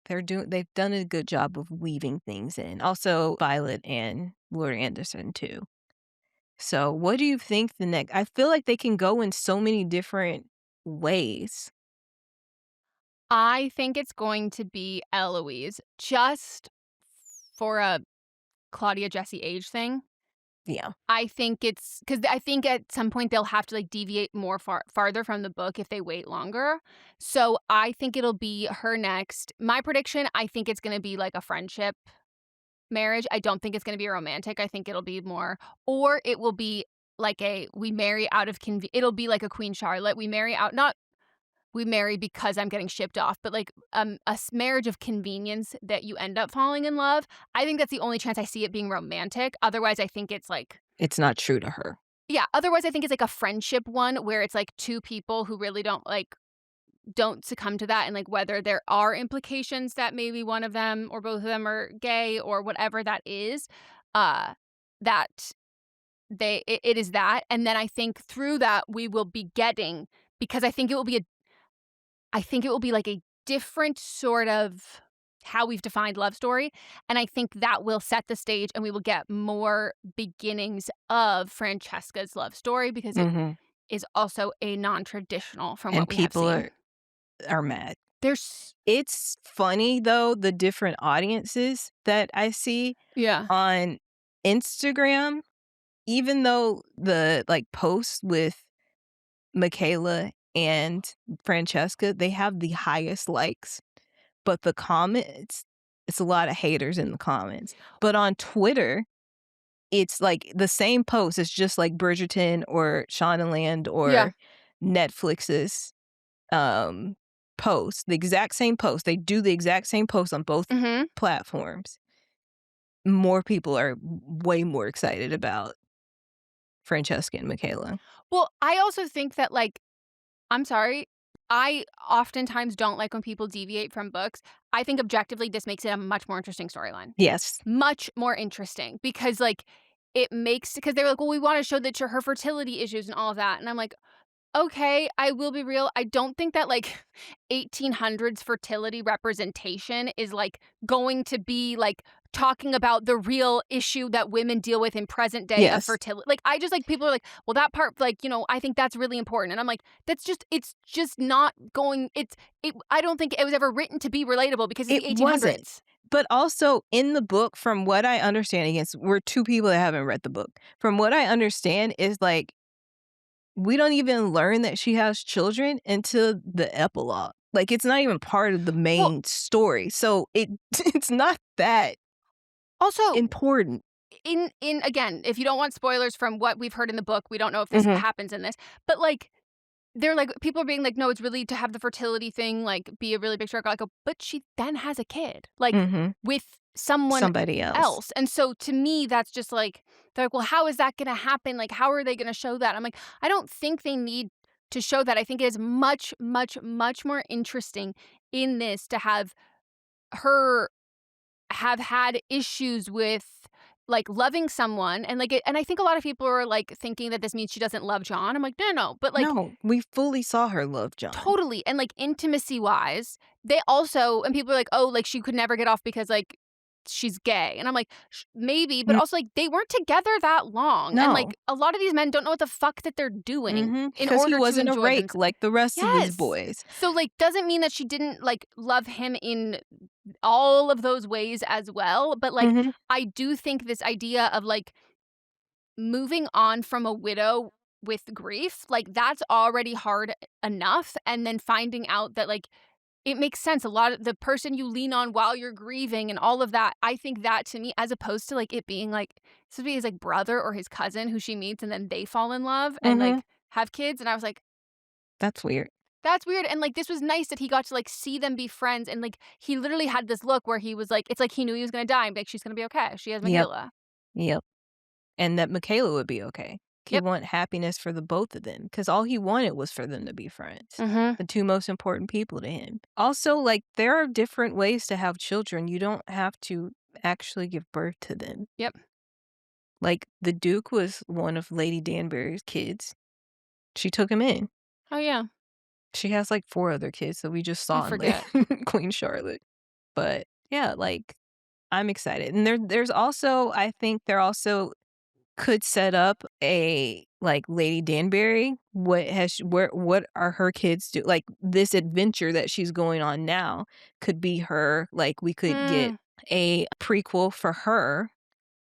they've done a good job of weaving things in. Also, Violet and Laurie Anderson too. So, what do you think the next I feel like they can go in so many different ways. I think it's going to be Eloise just for a Claudia Jessie age thing. Yeah. I think it's because I think at some point they'll have to, like, deviate more farther from the book if they wait longer. So, I think it'll be her next. My prediction, I think it's gonna be, like, a friendship marriage. I don't think it's gonna be romantic. I think it'll be more or it will be like a we marry out of it'll be like a Queen Charlotte. We marry out not we marry because I'm getting shipped off, but, like, marriage of convenience that you end up falling in love. I think that's the only chance I see it being romantic. Otherwise, I think it's like It's not true to her. yeah, otherwise I think it's like a friendship one where it's like 2 people who really don't, like, don't succumb to that, and like whether there are implications that maybe one of them or both of them are gay or whatever that is, that it is that. And then I think through that we will be getting, because I think it will be like a different sort of how we've defined love story, and I think that will set the stage and we will get more beginnings of Francesca's love story because it Mhm. is also a non-traditional from And what we have people seen. are mad. There's It's funny, though, the different audiences that I see Yeah. on Instagram, even though the, like, posts with Michaela and Francesca, they have the highest likes, but the comments, it's a lot of haters in the comments. But on Twitter, it's, like, the same post, it's just like Bridgerton or Shondaland Yeah. or Netflix's, um, post, the exact same post. They do the exact same post on both Mhm. platforms. More people are way more excited about Francesca and Michaela. Well, I also think that, like, I'm sorry, I oftentimes don't like when people deviate from books. I think objectively this makes it a much more interesting storyline. Yes. Much more interesting because, like, it makes, because they were like, "Well, we wanna show that her fertility issues and all of that," and I'm like, okay, I will be real. I don't think that like 1800s fertility representation is like going to be like talking about the real issue that women deal with in present day of Yes. fertility. Like I just like people are like, well, that part, like, I think that's really important. And I'm like, it's just not going, I don't think it was ever written to be relatable because it's It the wasn't. 1800s. But also in the book, from what I understand, against we're 2 people that haven't read the book. From what I understand is, like, we don't even learn that she has children until the epilogue. Like, it's not even part of the Well, main story. So it's not that also, important. in again, if you don't want spoilers from what we've heard in the book, we don't know if this Mhm. happens in this, but like they're like, people are being like, no, it's really to have the fertility thing, like, be a really big struggle. I go, but she then has a kid, like, Mhm. with someone Somebody else. else. And so to me, that's just like, they're like, well, how is that going to happen? Like, how are they going to show that? I'm like, I don't think they need to show that. I think it is much, much, much more interesting in this to have her have had issues with like loving someone and like and I think a lot of people are like thinking that this means she doesn't love John. I'm like, no, no, no. But like No, we fully saw her love John. totally, and, like, intimacy-wise, they also, and people are like, "Oh, like, she could never get off because, like, she's gay," and I'm like, maybe," but Mm, also, like, they weren't together that long, and, no. like, a lot of these men don't know what the fuck that they're doing in Because he order to wasn't a enjoy rake themselves. like the rest of his Yes. boys. So, like, doesn't mean that she didn't, like, love him in all of those ways as well, but, like, Mhm. I do think this idea of, like, moving on from a widow with grief, like, that's already hard enough, and then finding out that, like, it makes sense. A lot of the person you lean on while you're grieving and all of that, I think that to me, as opposed to, like, it being, like, supposed to be his, like, brother or his cousin who she meets and then they fall in love and, Mhm. like, have kids, and I was like, That's weird. "That's weird," and, like, this was nice that he got to, like, see them be friends, and, like, he literally had this look where he was like, it's like he knew he was gonna die and be like, "She's gonna be okay. She has Yep. Michaela." Yep. And that Michaela would be okay. He Yep. want happiness for the both of them because all he wanted was for them to be friends. Mhm. The 2 most important people to him. Also, like, there are different ways to have children. You don't have to actually give birth to them. Yep. Like, the Duke was one of Lady Danbury's kids. She took him in. Oh, yeah. She has, like, 4 other kids that we just I saw in, like, forget. Queen Charlotte. But, yeah, like, I'm excited. And there's also, I think there also could set up a, like, Lady Danbury. What are her kids do, like, this adventure that she's going on now could be her, like, we could get Mm. a prequel for her,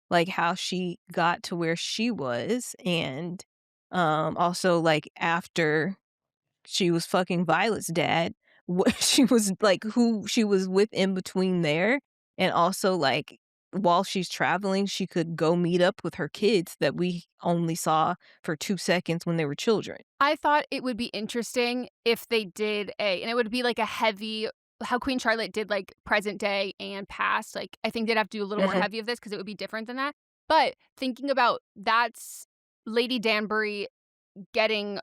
like, how she got to where she was, and, also, like, after she was fucking Violet's dad, what she was like, who she was with in between there, and also, like, while she's traveling, she could go meet up with her kids that we only saw for 2 seconds when they were children. I thought it would be interesting if they did and it would be like a heavy, how Queen Charlotte did like present day and past. Like, I think they'd have to do a little more Mhm. heavy of this because it would be different than that. But thinking about that's Lady Danbury getting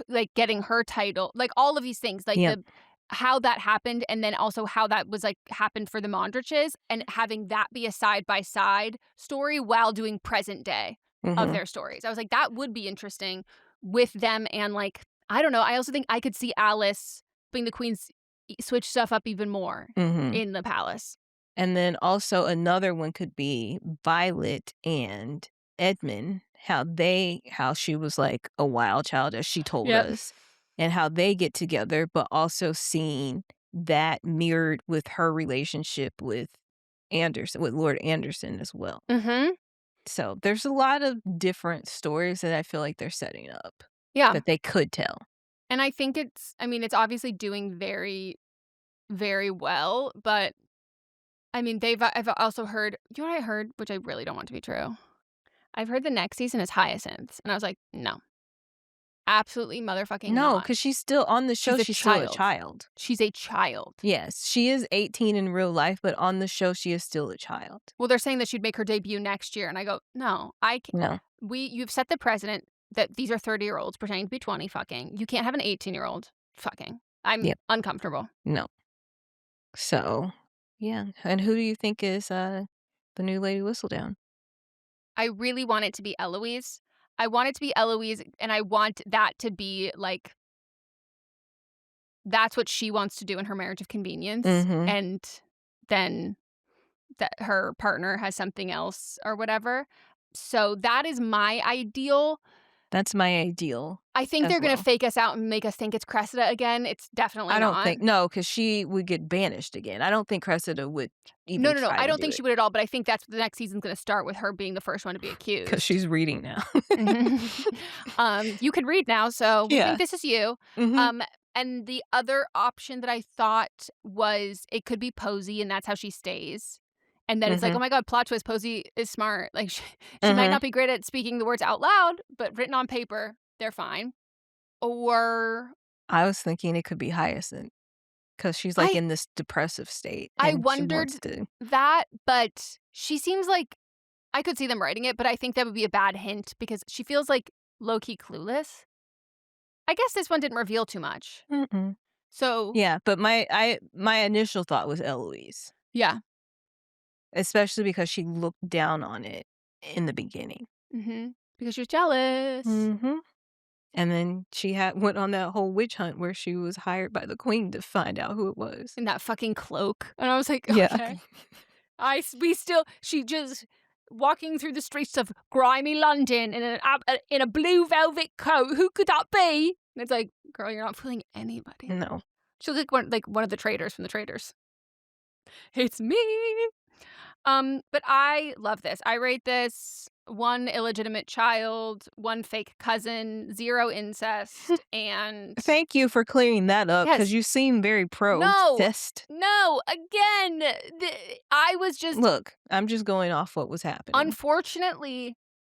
like getting her title, like all of these things, like Yeah. the how that happened, and then also how that was like happened for the Mondriches, and having that be a side by side story while doing present day of Mhm. their stories. I was like, that would be interesting with them, and like I don't know. I also think I could see Alice being the queen's switch stuff up even more Mhm. in the palace. And then also another one could be Violet and Edmund, how she was like a wild child, as she told Yep. us, and how they get together, but also seeing that mirrored with her relationship with Lord Anderson as well. Mhm. So there's a lot of different stories that I feel like they're setting up Yeah. that they could tell. And I think I mean, it's obviously doing very, very well, but I mean, I've also heard, you know what I heard, which I really don't want to be true? I've heard the next season is Hyacinth, and I was like, "No, absolutely motherfucking No, not. because she's still on the show, She's a she's still a child. child. She's a child." Yes, she is 18 in real life, but on the show, she is still a child. Well, they're saying that she'd make her debut next year, and I go, "No, I ca No. you've set the precedent that these are 30-year-olds pretending to be 20 fucking. You can't have an 18-year-old fucking. I'm Yep. uncomfortable." No. So, yeah. And who do you think is, the new Lady Whistledown? I really want it to be Eloise. I want it to be Eloise, and I want that to be, like, that's what she wants to do in her marriage of convenience, Mhm. and then that her partner has something else or whatever. So that is my ideal. That's my ideal I think as they're gonna well. fake us out and make us think it's Cressida again. It's definitely I don't not. think no, because she would get banished again. I don't think Cressida would No, even no, no. try I to don't do think it she would at all, but I think that's the next season's gonna start with her being the first one to be because accused. she's reading now. Mhm. You can read now, so we think Yeah. this is you. Mhm. Um, and the other option that I thought was it could be Posey, and that's how she stays. And then it's like, oh Mhm. my god, plot twist, Posey is smart. Like she might Mhm. not be great at speaking the words out loud, but written on paper, they're fine. Or I was thinking it could be Hyacinth because she's, like, I in this depressive state, I and she wants wondered to that, but she seems like I could see them writing it, but I think that would be a bad hint because she feels like low key clueless. I guess this one didn't reveal too much. Mm-mm. So, Yeah, but my initial thought was Eloise, yeah. especially because she looked down on it in the beginning. Because she was jealous. Mhm. And then she had went on that whole witch hunt where she was hired by the queen to find out who it was. In that fucking cloak. And I was like, Yeah. "Okay." We still she just walking through the streets of grimy London in a blue velvet coat. Who could that be? And it's like, "Girl, you're not fooling anybody." No. She looks like one of the traders from the traders. "It's me." But I love this. I rate this 1 illegitimate child, 1 fake cousin, 0 incest, and Thank you for clearing that up because yes. you seem very No. pro-cest. No, again, I was just Look, I'm just going off what was happening.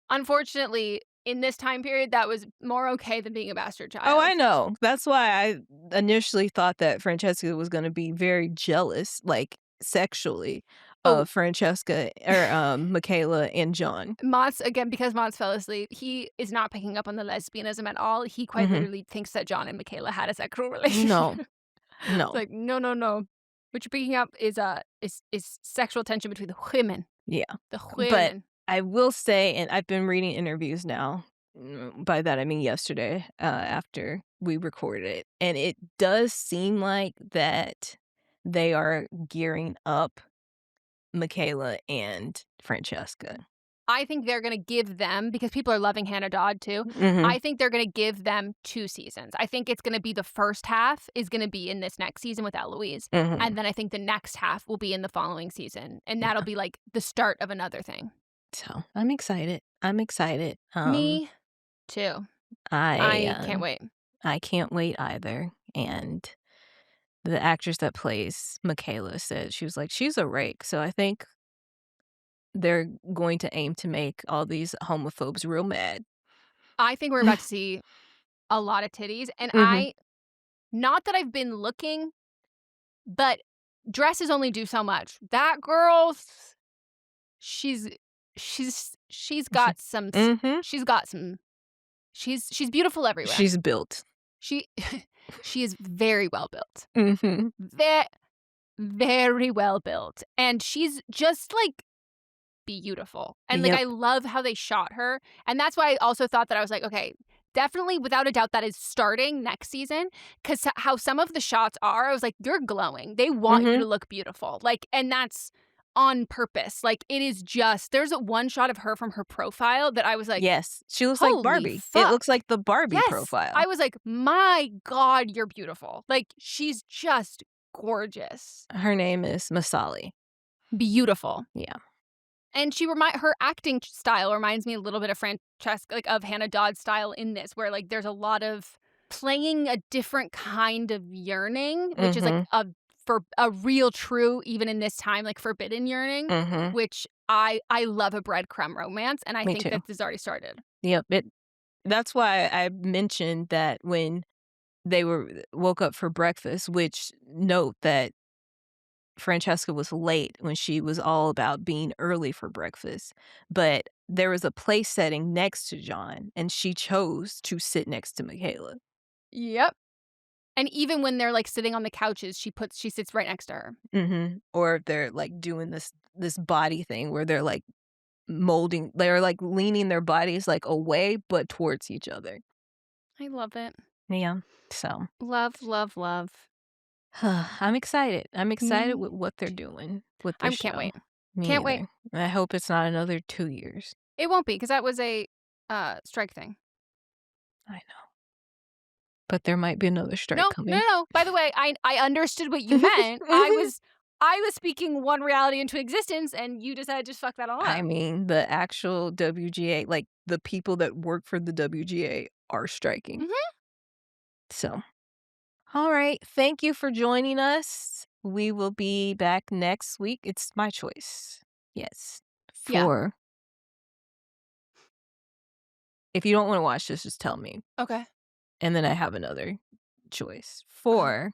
unfortunately, in this time period, that was more okay than being a bastard Oh, I child. know. That's why I initially thought that Francesca was gonna be very jealous, like, sexually, Oh, of Francesca or, Michaela and John. Mott's again, because Mott's fell asleep, he is not picking up on the lesbianism at all. He quite Mhm. literally thinks that John and Michaela had a sexual No. relationship. It's No. like, "No, no, no. What you're picking up is sexual tension between the women. Yeah. The But women." I will say, and I've been reading interviews now, by that I mean yesterday, after we recorded it, and it does seem like that they are gearing up Michaela and Francesca. I think they're gonna give them, because people are loving Hannah Dodd too, Mhm. I think they're gonna give them 2 seasons. I think it's gonna be the first half is gonna be in this next season with Eloise, Mhm. and then I think the next half will be in the following season, and that'll Yeah. be, like, the start of another thing. So, I'm excited. I'm excited. Me too. I, I can't uh, wait. I can't wait either, and the actress that plays Michaela said she was like, "She's a rake," so I think they're going to aim to make all these homophobes real mad. I think we're about to see a lot of titties, and Mhm. not that I've been looking, but dresses only do so much. That girl, she's she's She got some Mhm. she's got some She's beautiful everywhere. She's built. She she is very well built. Mhm. Very well built. And she's just, like, beautiful. And, like, Yep. I love how they shot her. And that's why I also thought that I was like, okay, definitely, without a doubt, that is starting next season. Because how some of the shots are, I was like, you're glowing. They want you Mhm. to look beautiful. Like, and that's on purpose. Like, it is just, there's one shot of her from her profile that I was like, Yes. She looks like holy Barbie. It fuck. looks like the Barbie Yes. profile. I was like, my God, you're beautiful. Like, she's just gorgeous. Her name is Masali. Beautiful. Yeah. And her acting style reminds me a little bit of Francesca, like of Hannah Dodd's style in this, where like there's a lot of playing a different kind of yearning, which is like Mhm. for a real true, even in this time, like forbidden yearning, Mhm. which I love a breadcrumb romance, and I Me think too. that this already started. Yep. That's why I mentioned that when they woke up for breakfast, which note that Francesca was late when she was all about being early for breakfast, but there was a place setting next to John, and she chose to sit next to Michaela. Yep. And even when they're like sitting on the couches, she sits right next to her. Or they're, like, doing this body thing where they're, like, leaning their bodies, like, away, but towards each other. I love it. Yeah, so Love, love, love. I'm excited. I'm excited Me with what they're too. doing with I this can't show. wait. Me Can't wait. either. I hope it's not another 2 years. It won't be because that was a strike thing. I know. But there might be another strike No, no, coming. no, no. By the way, I understood what you meant. I was speaking one reality into existence, and you decided to just fuck that all I up. mean, the actual WGA, like, the people that work for the WGA are striking. Mhm. So, alright, thank you for joining us. We will be back next week. It's my choice. Yes. Yeah. For if you don't wanna watch this, just tell me, Okay. and then I have another choice. Uh-huh.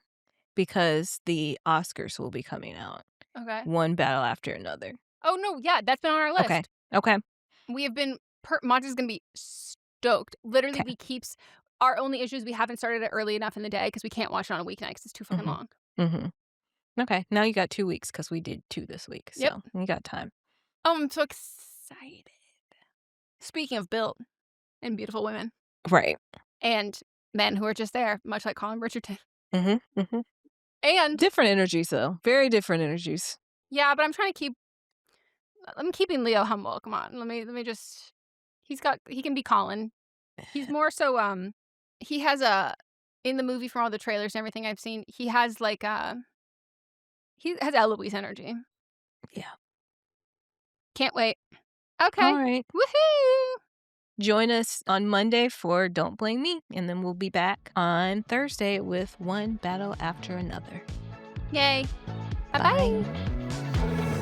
Because the Oscars will be coming out, Okay. one battle after another. Oh, no, yeah, that's been on our Okay. list. Okay. We have been Monty's gonna be stoked. Literally, 'Kay. we keeps our only issue is we haven't started it early enough in the day because we can't watch it on a weeknight because it's too fucking Mhm. long. Mhm. Okay, now you got 2 weeks because we did 2 this week, Yep. so you got time. Oh, I'm so excited. Speaking of built and beautiful women Right. and men who are just there, much like Colin Bridgerton. Mhm, mhm. And Different energies, though. Very different energies. yeah, but I'm keeping Leo humble. Come on. Let me just he can be Colin. He's more so he has a in the movie from all the trailers and everything I've seen, he has like he has Eloise energy. Yeah. Can't wait. Okay. Alright. Woohoo! Join us on Monday for Don't Blame Me, and then we'll be back on Thursday with one battle after another. Yay. Bye-bye. Bye.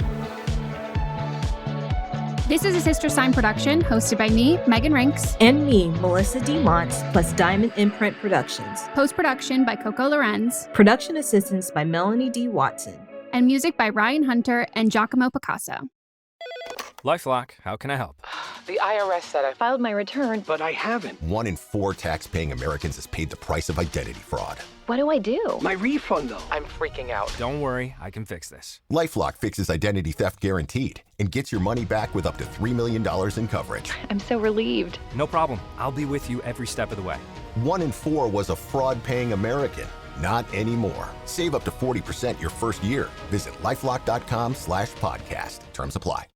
This is a Sister Sign production hosted by me, Megan Rinks. And me, Melissa D. Montz, plus Diamond Imprint Productions. Post-production by Coco Lorenz. Production assistance by Melanie D. Watson. And music by Ryan Hunter and Giacomo Picasso. LifeLock, how can I help? The IRS said I Filed my return. but I haven't. 1 in 4 tax-paying Americans has paid the price of identity fraud. What do I do? My refund, though. I'm freaking out. Don't worry, I can fix this. LifeLock fixes identity theft guaranteed and gets your money back with up to $3 million in coverage. I'm so relieved. No problem. I'll be with you every step of the way. 1 in 4 was a fraud-paying American. Not anymore. Save up to 40% your first year. Visit LifeLock.com/podcast. Terms apply.